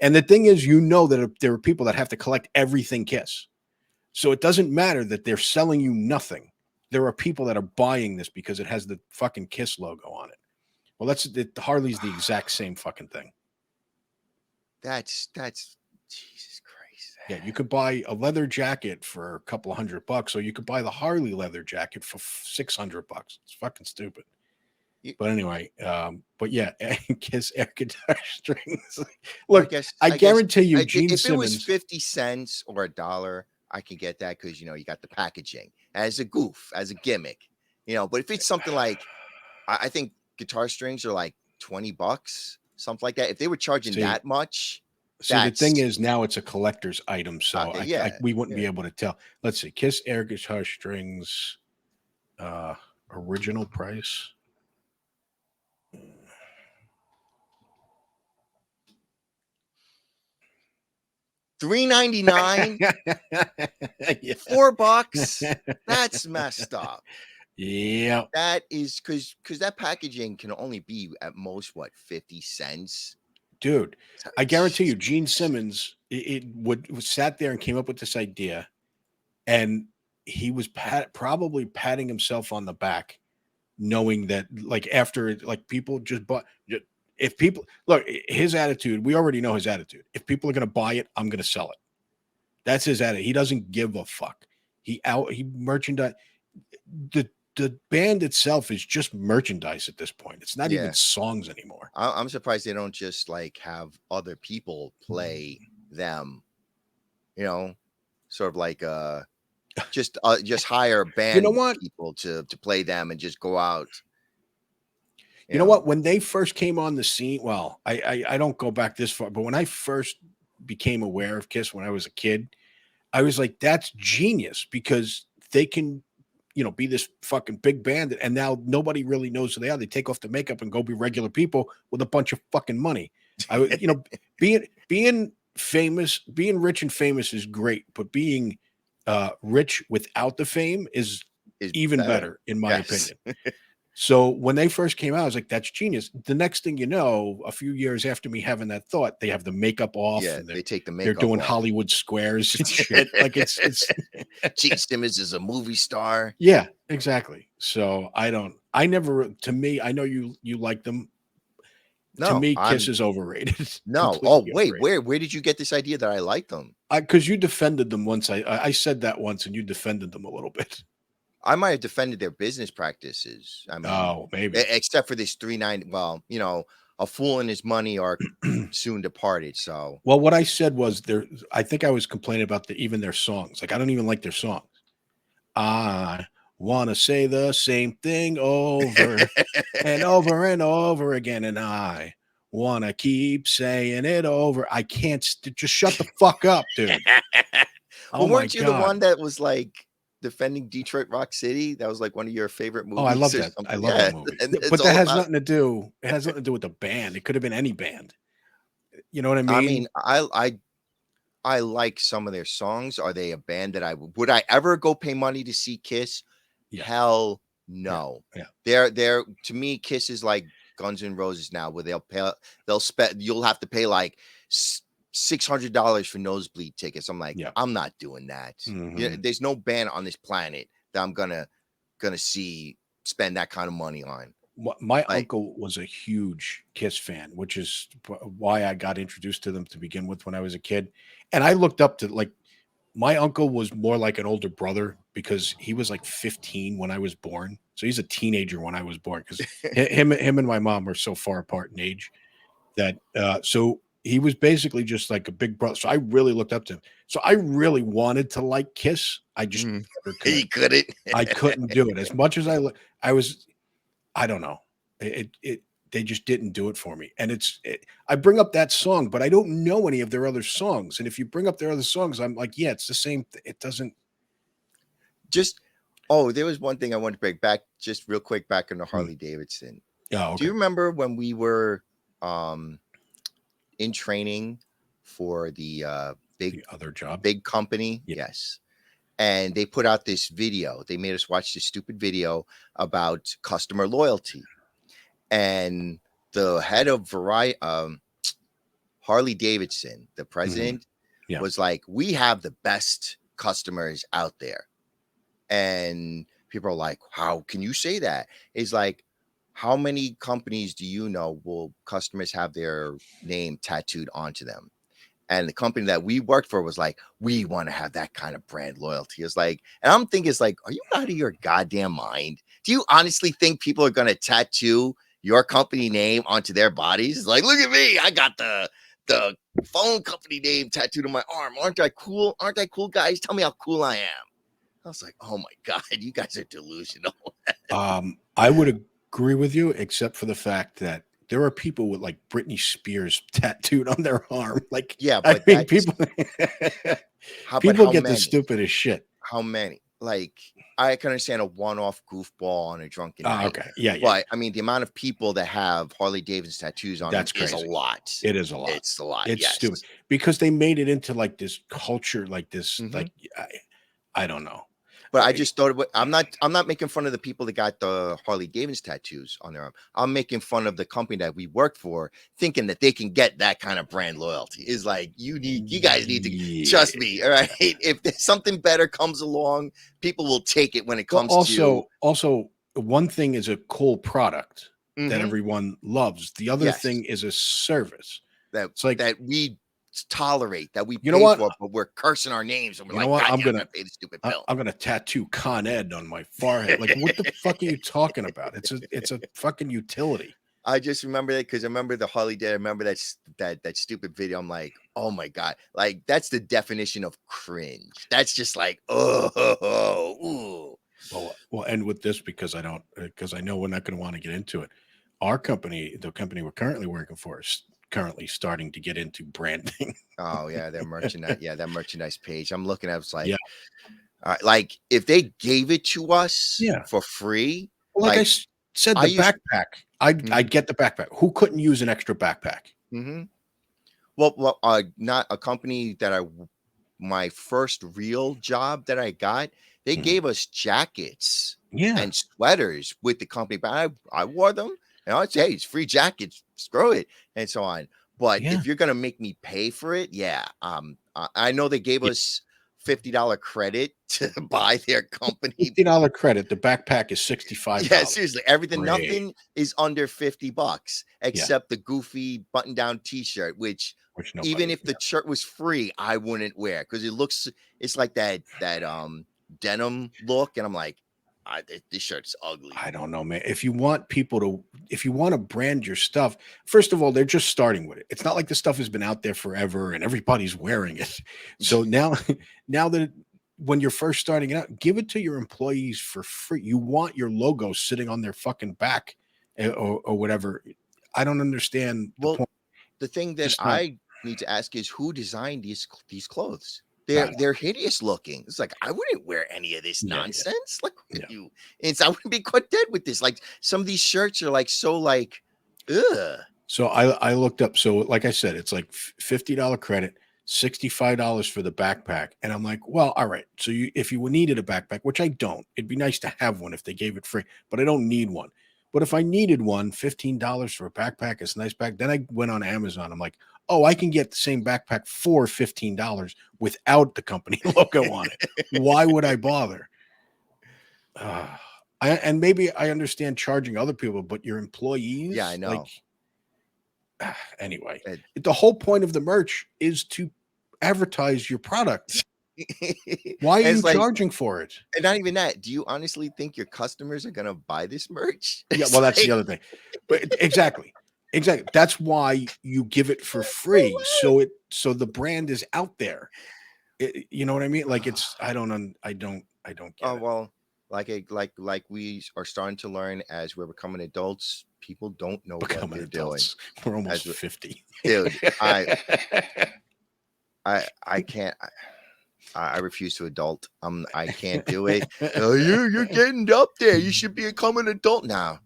And the thing is, that there are people that have to collect everything Kiss. So it doesn't matter that they're selling you nothing. There are people that are buying this because it has the fucking Kiss logo on it. Well, Harley's the exact same fucking thing. that's Jesus Christ. Yeah, you could buy a leather jacket for a couple of $100, or you could buy the Harley leather jacket for $600. It's fucking stupid. But anyway, but yeah, Kiss air guitar strings. Look, I guarantee you, Gene if it was Simmons. 50 cents or $1, I can get that, because you got the packaging as a goof, as a gimmick. But if it's something like, I think guitar strings are like $20, something like that. If they were charging that much, the thing is, now it's a collector's item, so okay, we wouldn't be able to tell. Let's see, Kiss air guitar strings. original price. $3.99, Yeah. $4. That's messed up. Yeah. That is because that packaging can only be at most what 50 cents. Dude, So I guarantee you, Jesus Gene Christ. Simmons sat there and came up with this idea, and he was probably patting himself on the back, knowing that like after like people just bought. If people look, his attitude, we already know his attitude. If people are going to buy it, I'm going to sell it. That's his attitude. He doesn't give a fuck. He merchandise. The band itself is just merchandise at this point. It's not even Yeah. songs anymore. I'm surprised they don't just like have other people play them, you know, sort of like just hire band You know what? people to play them and just go out. You know what? When they first came on the scene, well, I don't go back this far, but when I first became aware of Kiss when I was a kid, I was like, that's genius because they can, be this fucking big band, and now nobody really knows who they are. They take off the makeup and go be regular people with a bunch of fucking money. Being famous, being rich and famous is great, but being rich without the fame is even better, in my opinion. So when they first came out, I was like, that's genius. The next thing you know, a few years after me having that thought, they have the makeup off. Yeah, and they take the they're makeup doing off. Hollywood squares and shit. Like it's Gene Simmons is a movie star. Yeah, exactly. So I never, to me, I know you like them. No, to me, Kiss is overrated. No. Oh, wait, where did you get this idea that I like them? Because you defended them once. I said that once, and you defended them a little bit. I might have defended their business practices. I mean, maybe. Except for this 390. Well, a fool and his money are soon departed. So, well, what I said was I think I was complaining about even their songs. Like I don't even like their songs. I want to say the same thing over and over and over again, and I want to keep saying it over. I can't just shut the fuck up, dude. Well, weren't you the one that was like defending Detroit Rock City? That was like one of your favorite movies. Oh, I love that. I love that movie. But that has nothing to do. It has nothing to do with the band. It could have been any band. You know what I mean? I mean, I like some of their songs. Are they a band that would I ever go pay money to see Kiss? Yeah. Hell no. Yeah. They're to me, Kiss is like Guns N' Roses now, where you'll have to pay like $600 for nosebleed tickets. I'm like, I'm not doing that. Mm-hmm. There's no band on this planet that I'm gonna spend that kind of money on. My uncle was a huge Kiss fan, which is why I got introduced to them to begin with when I was a kid. And I looked up to my uncle was more like an older brother because he was like 15 when I was born. So he's a teenager when I was born because him and my mom were so far apart in age that so he was basically just like a big brother. So I really looked up to him. So I really wanted to like Kiss. I just never could. He couldn't. I couldn't do it as much as I don't know. They just didn't do it for me. And I bring up that song, but I don't know any of their other songs. And if you bring up their other songs, I'm like, yeah, it's the same. It doesn't. There was one thing I wanted to bring back just real quick back into Harley Davidson. Yeah. Okay. Do you remember when we were in training for the other job, big company? Yeah. Yes. And they put out this video. They made us watch this stupid video about customer loyalty. And the head of Harley Davidson, the president, was like, we have the best customers out there. And people are like, how can you say that? It's like, how many companies do you know will customers have their name tattooed onto them? And the company that we worked for was like, we want to have that kind of brand loyalty. It's like, and I'm thinking, it's like, are you out of your goddamn mind? Do you honestly think people are going to tattoo your company name onto their bodies? It's like, look at me. I got the phone company name tattooed on my arm. Aren't I cool? Aren't I cool, guys? Tell me how cool I am. I was like, oh my God, you guys are delusional. I would agree with you, except for the fact that there are people with like Britney Spears tattooed on their arm. Like, yeah, but I mean, people how get many? the stupidest shit. How many? like I can understand a one-off goofball on a drunken Oh, night, okay. Yeah, yeah, but I mean, the amount of people that have Harley Davidson tattoos on them that's is a crazy. lot. It is a lot. It's a lot. It's Yes. stupid because they made it into like this culture, like this, Mhm. like I don't know. But I just thought I'm not making fun of the people that got the Harley Davidson tattoos on their arm. I'm making fun of the company that we work for, thinking that they can get that kind of brand loyalty. Is like you guys need to trust me. All right. If there's something better comes along, people will take it when it Well, comes to also, one thing is a cool product that Mhm. everyone loves. The other Yes. thing is a service. that It's like, we tolerate, that we you know pay what? for, but we're cursing our names and we're You know like, what? God, I'm I'm gonna gonna pay the stupid bill. I'm gonna tattoo Con Ed on my forehead. Like, what the fuck are you talking about? It's a fucking utility. I just remember that because I remember the Harley Day. I remember that stupid video. I'm like, oh my God. Like, that's the definition of cringe. That's just like, ooh. Well, we'll end with this because I know we're not going to want to get into it. Our company, the company we're currently working for, is currently starting to get into branding. Oh, yeah, their merchandise. Yeah, that merchandise page. I'm looking at it's Yeah, like if they gave it to us yeah. for free, Well, like I like said, I the used backpack. I'd get the backpack. Who couldn't use an extra backpack? mm-hmm. Not a company that my first real job that I got, they Mhm. gave us jackets Yeah, and sweaters with the company, but I wore them and I'd say, hey, it's free jackets, screw it, and so on. But yeah, if you're gonna make me pay for it, yeah. I know they gave yeah. us $50 credit to buy their company. $50 credit. The backpack is Yeah, $65. seriously, everything, Great. nothing is under $50 Yeah, except the goofy button-down t-shirt, which which even nobody. if the shirt was free, I wouldn't wear because it's like that denim look, and I'm like, this shirt's ugly. I don't know, man. If you want to brand your stuff, first of all, they're just starting with it. It's not like the stuff has been out there forever and everybody's wearing it. So now, now that when you're first starting out, give it to your employees for free. You want your logo sitting on their fucking back or whatever. I don't understand the Well, point. the thing that Just not. I need to ask is who designed these clothes? I They're hideous looking. It's like I wouldn't wear any of this Yeah, nonsense. Like yeah. you, I wouldn't be caught dead with this. Like some of these shirts are like so like, ugh. So I looked up. So like I said, it's like $50 credit, $65 for the backpack, and I'm like, well, all right. So if you needed a backpack, which I don't, it'd be nice to have one if they gave it free, but I don't need one. But if I needed one, $15 for a backpack, it's a nice back. Then I went on Amazon. I'm like, oh, I can get the same backpack for $15 without the company logo on it. Why would I bother? And maybe I understand charging other people, but your employees, Yeah, I like. know. Anyway, It- the whole point of the merch is to advertise your product. Why are it's you like, charging for it? and not even that. Do you honestly think your customers are gonna buy this merch? Yeah, It's well, that's like, the other thing. But exactly. That's why you give it for free. so what? So the brand is out there. You know what I mean? Like I don't get Oh it. well, like we are starting to learn as we're becoming adults. People don't know what Becoming they're doing. adults. We're almost As 50. dude, I can't. I refuse to adult. I can't do it. Oh, you're getting up there. You should become an adult now.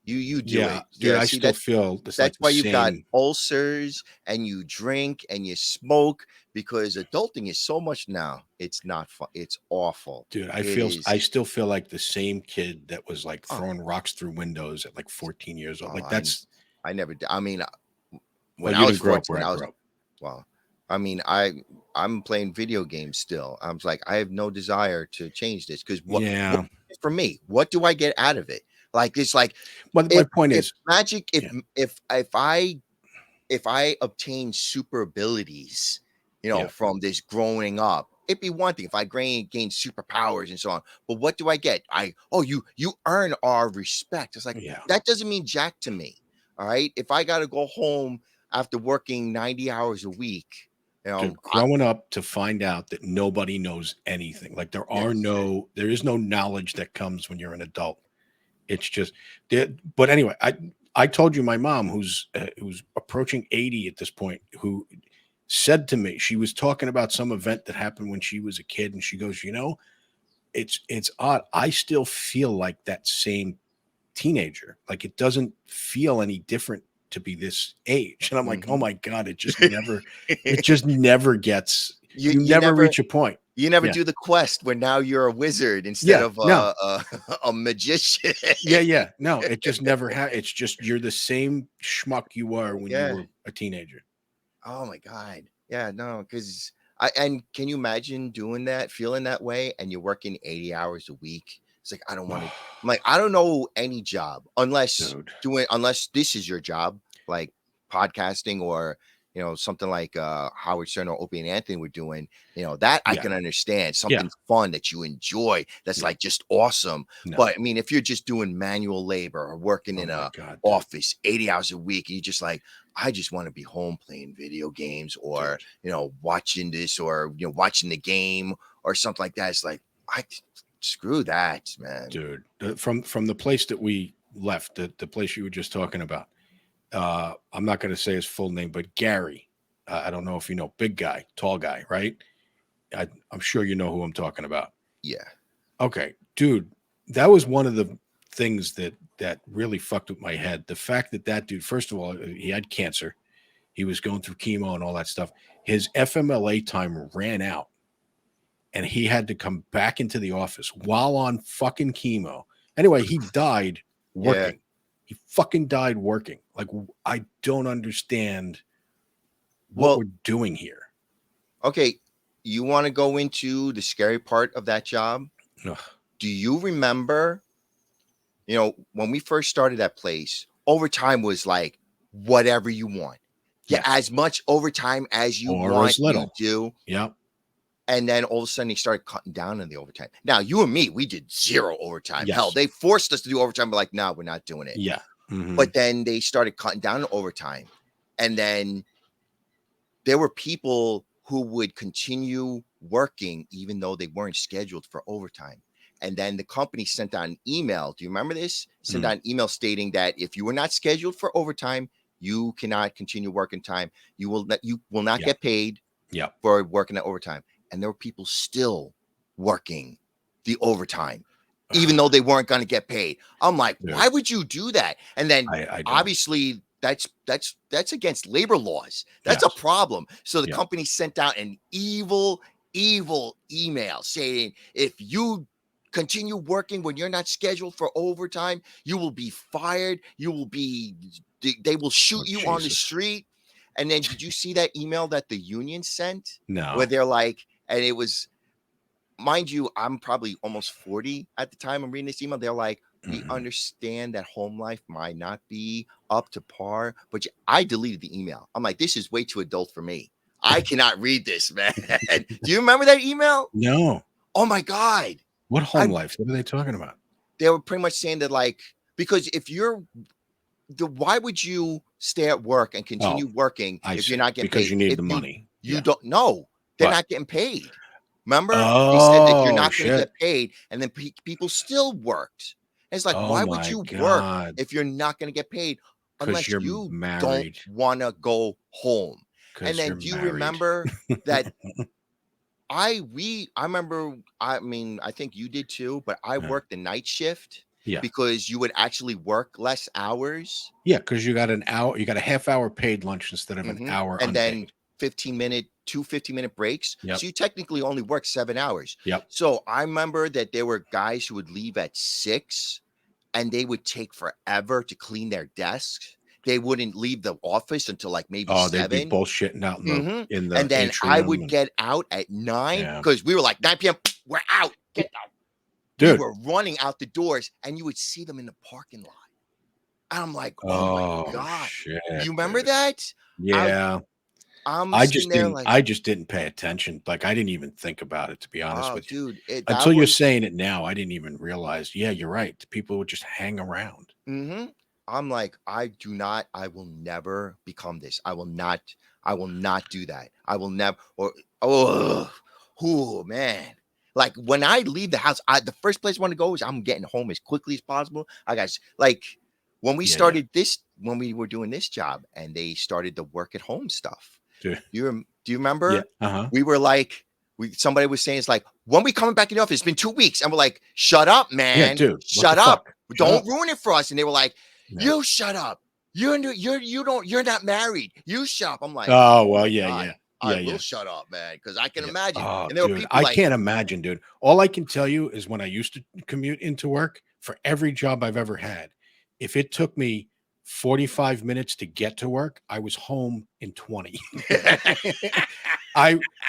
You do Yeah, it. dude, Yeah, I see still feel it's like that's the why you've got same. ulcers and you drink and you smoke because adulting is so much now. It's not fun. It's awful. Dude, It I is. still feel like the same kid that was like Oh, throwing rocks through windows at like 14 years old. oh, Like that's I never did. I mean, well, when I you was didn't grow up where 14, I I was grew up. well. I mean, I'm playing video games still. I was like, I have no desire to change this because what Yeah. for me? What do I get out of it? Like it's like But my point if is, magic yeah, if I obtain super abilities, yeah, from this growing up, it'd be one thing if I gain superpowers and so on. But what do I get? You earn our respect. It's like yeah. that doesn't mean jack to me. All right. If I gotta go home after working 90 hours a week, To growing up to find out that nobody knows anything. Like yes. there is no knowledge that comes when you're an adult. It's just but anyway, I told you my mom who's approaching 80 at this point, who said to me, she was talking about some event that happened when she was a kid, and she goes, it's odd. I still feel like that same teenager. Like it doesn't feel any different to be this age. And I'm like, oh Mhm. my God, it just never gets, you You never never reach a point. you never Yeah. do the quest where now you're a wizard instead Yeah. of No. a magician. Yeah. No, it just never it's just, you're the same schmuck you were when you Yeah. were a teenager. Oh my God. Yeah, no, because and can you imagine doing that, feeling that way, and you're working 80 hours a week? It's like I don't want to. I'm like, I don't know any job Dude. unless this is your job, like podcasting or something like Howard Stern or Opie and Anthony were doing. That I Yeah. can understand. Yeah. Something fun that you enjoy. That's Yeah. like just awesome. No. But I mean, if you're just doing manual labor or working Oh in my a God, dude. office 80 hours a week, and you just like, I just want to be home playing video games or, watching this or, watching the game or something like that. It's like, screw that, man. Dude, from the place that we left, the place you were just talking about, I'm not going to say his full name, but Gary, I don't know if you know, big guy, tall guy, right? I'm sure you know who I'm talking about. Yeah. Okay, dude, that was one of the things that really fucked with my head. The fact that dude, first of all, he had cancer. He was going through chemo and all that stuff. His FMLA time ran out and he had to come back into the office while on fucking chemo. Anyway, he died working. Yeah. He fucking died working. Like, I don't understand what Well, we're doing here. Okay. You want to go into the scary part of that job? Ugh. Do you remember, when we first started that place, overtime was like whatever you want. Get Yes. as much overtime as you Or want, as little. you do. Yep. And then all of a sudden they started cutting down on the overtime. Now, you and me, we did zero overtime. Yes. Hell, they forced us to do overtime. We're like, no, we're not doing it. Yeah. Mhm. But then they started cutting down on overtime. And then there were people who would continue working even though they weren't scheduled for overtime. And then the company sent out an email. Do you remember this? Sent out an email stating that if you were not scheduled for overtime, you cannot continue working time. You will not Yeah. get paid Yeah. for working at overtime. And there were people still working the overtime, even though they weren't going to get paid. I'm like, Dude. why would you do that? And then I don't. obviously that's against labor laws. That's a Yes. problem. So the Yeah. company sent out an evil email saying, if you continue working when you're not scheduled for overtime, you will be fired. They will shoot Oh, you on the Jesus. street. And then did you see that email that the union sent? No. Where they're like, and it was, mind you, I'm probably almost 40 at the time I'm reading this email. They're like, we Mhm. understand that home life might not be up to par, but I deleted the email. I'm like, this is way too adult for me. I cannot read this, man. Do you remember that email? No. Oh my God. What home life? What are they talking about? They were pretty much saying that, like, because why would you stay at work and continue working if you're not getting because paid? you need If the money. You Yeah. don't know. They're What? not getting paid. Remember? They said that you're Oh, not going to shit. get paid. And then people still worked. And it's like, Oh why would my you work God. if you're not going to get paid Because unless you're you don't married. want to go home? And Because then you're do you married. remember that I remember, I mean, I think you did too, but I Yeah. worked the night shift Yeah. because you would actually work less hours. Yeah, because you got an hour, you got a half hour paid lunch instead of an hour And unpaid. then 15-minute breaks. Yep. So you technically only work 7 hours. Yep. So I remember that there were guys who would leave at 6 and they would take forever to clean their desks. They wouldn't leave the office until like maybe Oh, they'd be 7. bullshitting out in the And then I atrium would get out at 9 Yeah. because we were like 9 p.m. We're out. Get out. Dude. We were running out the doors and you would see them in the parking lot. And I'm like, oh my God. Shit, You remember dude. that? Yeah. I'm I sitting just there didn't like, I just didn't pay attention. Like, I didn't even think about it, to be honest oh, with you. dude. That Until you're was, saying it now, I didn't even realize. Yeah, you're right. People would just hang around. I'm like, I will never become this. I will not do that. I will never, man. Like when I leave the house, the first place I want to go is I'm getting home as quickly as possible. I guys, like when we started this, when we were doing this job and they started the work at home stuff. Dude. Do you remember? Yeah. Uh-huh. We were like, somebody was saying, it's like, when we coming back in the office? It's been 2 weeks. And we're like, shut up, Yeah, man. dude. What Shut the up. fuck? Shut Don't up. ruin it for us. And they were like, Yeah. you shut up. You're not married. You shut up. I'm like, Oh, well, my yeah, God, yeah. I Yeah, will yeah. shut up, man, because I can Yeah. imagine. Oh, And there were dude, people I like, can't imagine, dude. All I can tell you is when I used to commute into work for every job I've ever had, if it took me 45 minutes to get to work, I was home in 20.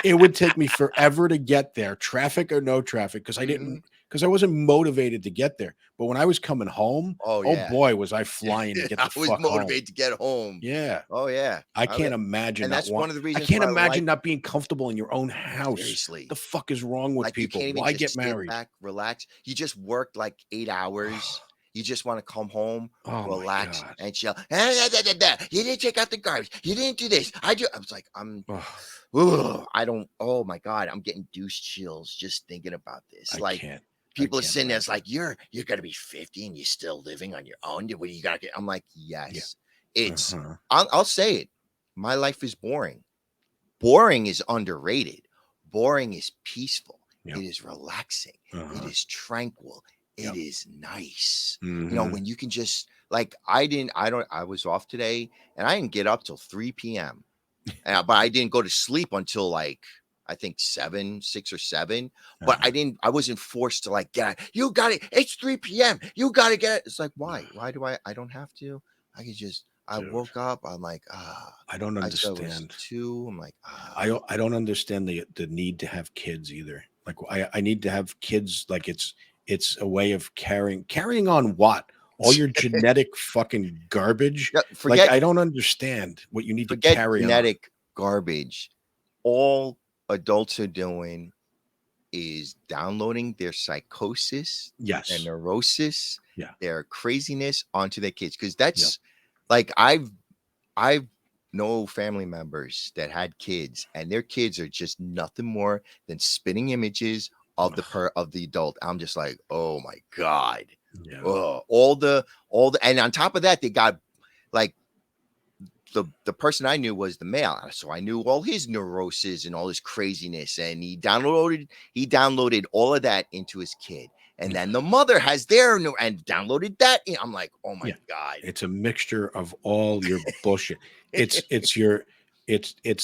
It would take me forever to get there, traffic or no traffic, because Mhm. I wasn't motivated to get there. But when I was coming home, Oh, oh yeah. boy, was I flying to get I the was fuck home. motivated to get home. Yeah. Oh, yeah. I can't imagine and not that's one of the I reasons can't why I imagine like, not being comfortable in your own house. seriously. The fuck is wrong with Like, you people? can't even Why just get sit married? back, relax. You just worked like 8 hours. You just want to come home, Oh my relax, God. and chill. You didn't take out the garbage. You didn't do this. I was like, I don't. Oh my God, I'm getting douche chills just thinking about this. I Like, can't. people are can't sitting there. It's imagine. like, you're gonna be 50 and you're still living on your own. What you gotta get? I'm like, yes. It's. Uh-huh. I'll say it. My life is boring. Boring is underrated. Boring is peaceful. Yep. It is relaxing. It Uh-huh. is tranquil. It Yep. is nice. Mhm. When you can just, like, I was off today and I didn't get up till 3 p.m. But I didn't go to sleep until like, I think 6 or 7. But Uh-huh. I wasn't forced to like get, you got it. It's 3 p.m. You got to get it. It's like, why? Why do I don't have to? I could just, I Dude, woke up. I'm like, I don't I said it was understand. 2. I'm like, I don't understand the need to have kids either. Like I need to have kids. Like it's a way of carrying on what? All your genetic fucking garbage. yeah, Like I don't understand what you need to forget carry on. genetic garbage. All adults are doing is downloading their psychosis, their Yes. neurosis, Yeah. their craziness onto their kids. Because Yep. that's like, I've know family members that had kids, and their kids are just nothing more than spinning images of of the adult. I'm just like, oh my God. Yeah. Oh, and on top of that, they got like, the person I knew was the male, so I knew all his neuroses and all his craziness, and he downloaded all of that into his kid, and then the mother has and downloaded that. I'm like, oh my God, it's a mixture of all your bullshit. It's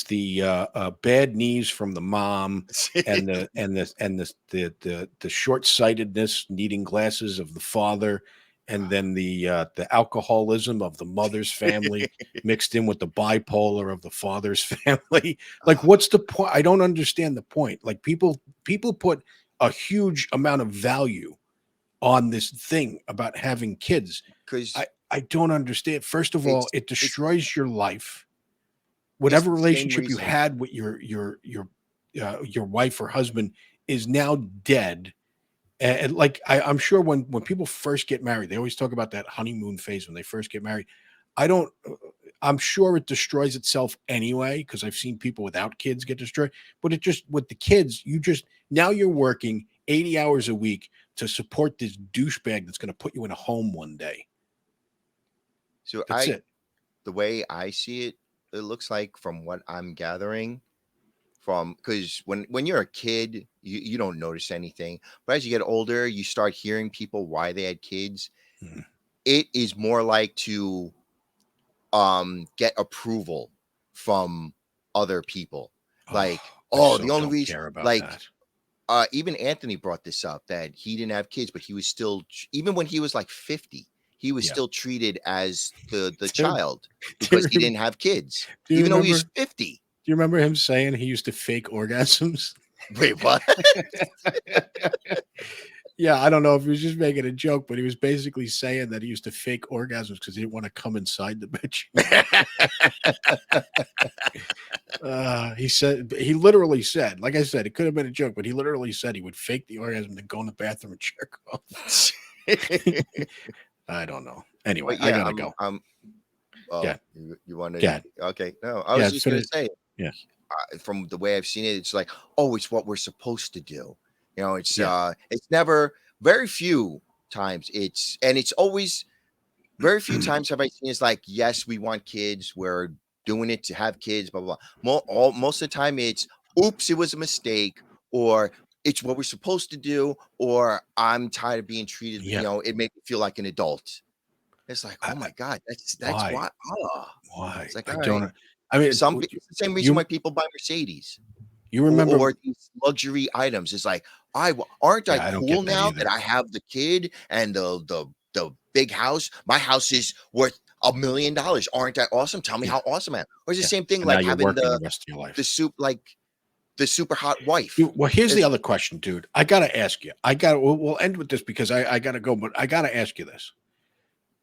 the bad knees from the mom and the short-sightedness needing glasses of the father, and then the alcoholism of the mother's family mixed in with the bipolar of the father's family. Like, what's the point? I don't understand the point. Like, people put a huge amount of value on this thing about having kids. because I don't understand. First of all, it it's destroys your life. it's Whatever the same relationship you reason. had with your wife or husband is now dead. And like I'm sure when people first get married, they always talk about that honeymoon phase when they first get married. I'm sure it destroys itself anyway, because I've seen people without kids get destroyed. But it just, with the kids, now you're working 80 hours a week to support this douchebag that's going to put you in a home one day. So That's it. the way I see it, it looks like, from what I'm gathering, because when you're a kid, you don't notice anything, but as you get older, you start hearing people why they had kids. Mhm. It is more like to get approval from other people, like, I the so only don't reason, care about like, that. even Anthony brought this up, that he didn't have kids, but he was still, even when he was like 50, he was Yeah. still treated as the Dude, child do you because he remember- didn't have kids, do you even though remember? he's 50. Do you remember him saying he used to fake orgasms? Wait, what? Yeah, I don't know if he was just making a joke, but he was basically saying that he used to fake orgasms because he didn't want to come inside the bitch. He literally said, like I said, it could have been a joke, but he literally said he would fake the orgasm, then go in the bathroom and jerk off. I don't know. Anyway, But yeah, I gotta go. Oh, Yeah, you want to? yeah, Okay, no, I yeah. was just gonna Finish. say, Yeah, from the way I've seen it, it's like, oh, it's what we're supposed to do. yeah. It's never, very few times it's always, very few times have I seen it's like, yes, we want kids, we're doing it to have kids, blah blah blah. Most of the time it's, oops, it was a mistake, or it's what we're supposed to do, or I'm tired of being treated. Yeah. You know, it made me feel like an adult. It's like, I, oh my God, that's why? why. Oh, Why? it's like, I all right. don't. I mean, It's the same reason you why people buy Mercedes you remember? or these luxury items. It's like, aren't I Yeah, I don't cool get that now either. that I have the kid and the big house? My house is worth $1 million. Aren't I awesome? Tell me Yeah. how awesome I am. Or it's the Yeah. same thing And now like you're having working the rest of your life. the super hot wife. Well, here's the It's other question, dude. I gotta ask you. We'll end with this because I gotta go, but I gotta ask you this.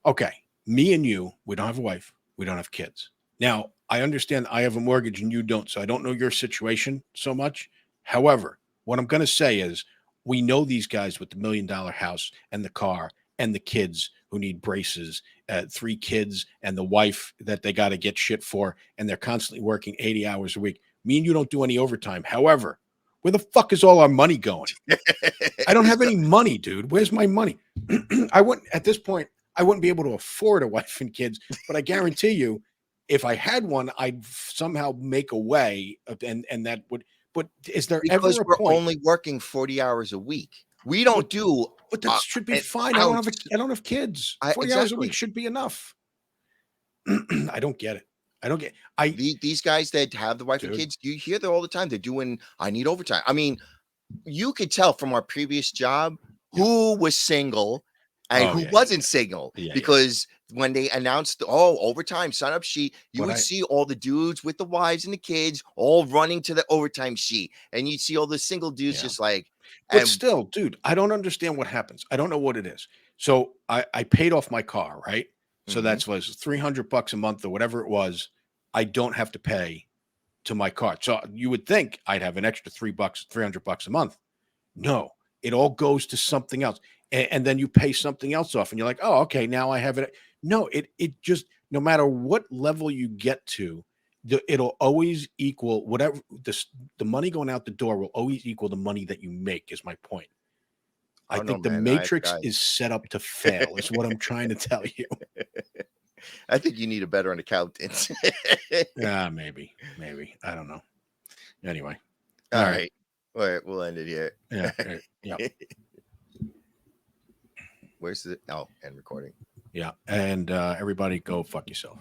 Okay, me and you, we don't have a wife, we don't have kids. Now, I understand I have a mortgage and you don't, so I don't know your situation so much. However, what I'm gonna say is we know these guys with the $1 million house and the car and the kids who need braces, 3 kids and the wife that they got to get shit for, and they're constantly working 80 hours a week. Me and you don't do any overtime. However, where the fuck is all our money going? I don't have any money, dude. Where's my money? I wouldn't at this point. I wouldn't be able to afford a wife and kids, but I guarantee you, if I had one, I'd somehow make a way, and that would. But is there because ever a we're point? only working 40 hours a week. We don't do But that should be an fine. ounce. I don't have kids. 40 hours a week Exactly. should be enough. I don't get it. I don't get. These guys that have the wife and Dude. kids, you hear that all the time. They're doing, I need overtime. I mean, you could tell from our previous job who was single and Oh who yeah, wasn't single yeah. because when they announced, oh, overtime sign up sheet, you But would I- see all the dudes with the wives and the kids all running to the overtime sheet, and you'd see all the single dudes Yeah. just like, But and still, dude, I don't understand what happens. I don't know what it is. So I paid off my car, right? So Mhm. that's was $300 a month or whatever it was. I don't have to pay to my car. So you would think I'd have an extra $300 a month. No, it all goes to something else. And then you pay something else off and you're like, oh, okay, now I have it. No, it just, no matter what level you get to, it'll always equal whatever the money going out the door will always equal the money that you make is my point. I I don't know, think the man. matrix is set up to fail is what I'm trying to tell you. I think you need a better accountant. Yeah, maybe. I don't know. Anyway. All right. All right. We'll end it here. Yeah. Yeah. Where's the end recording? Yeah. And everybody go fuck yourself.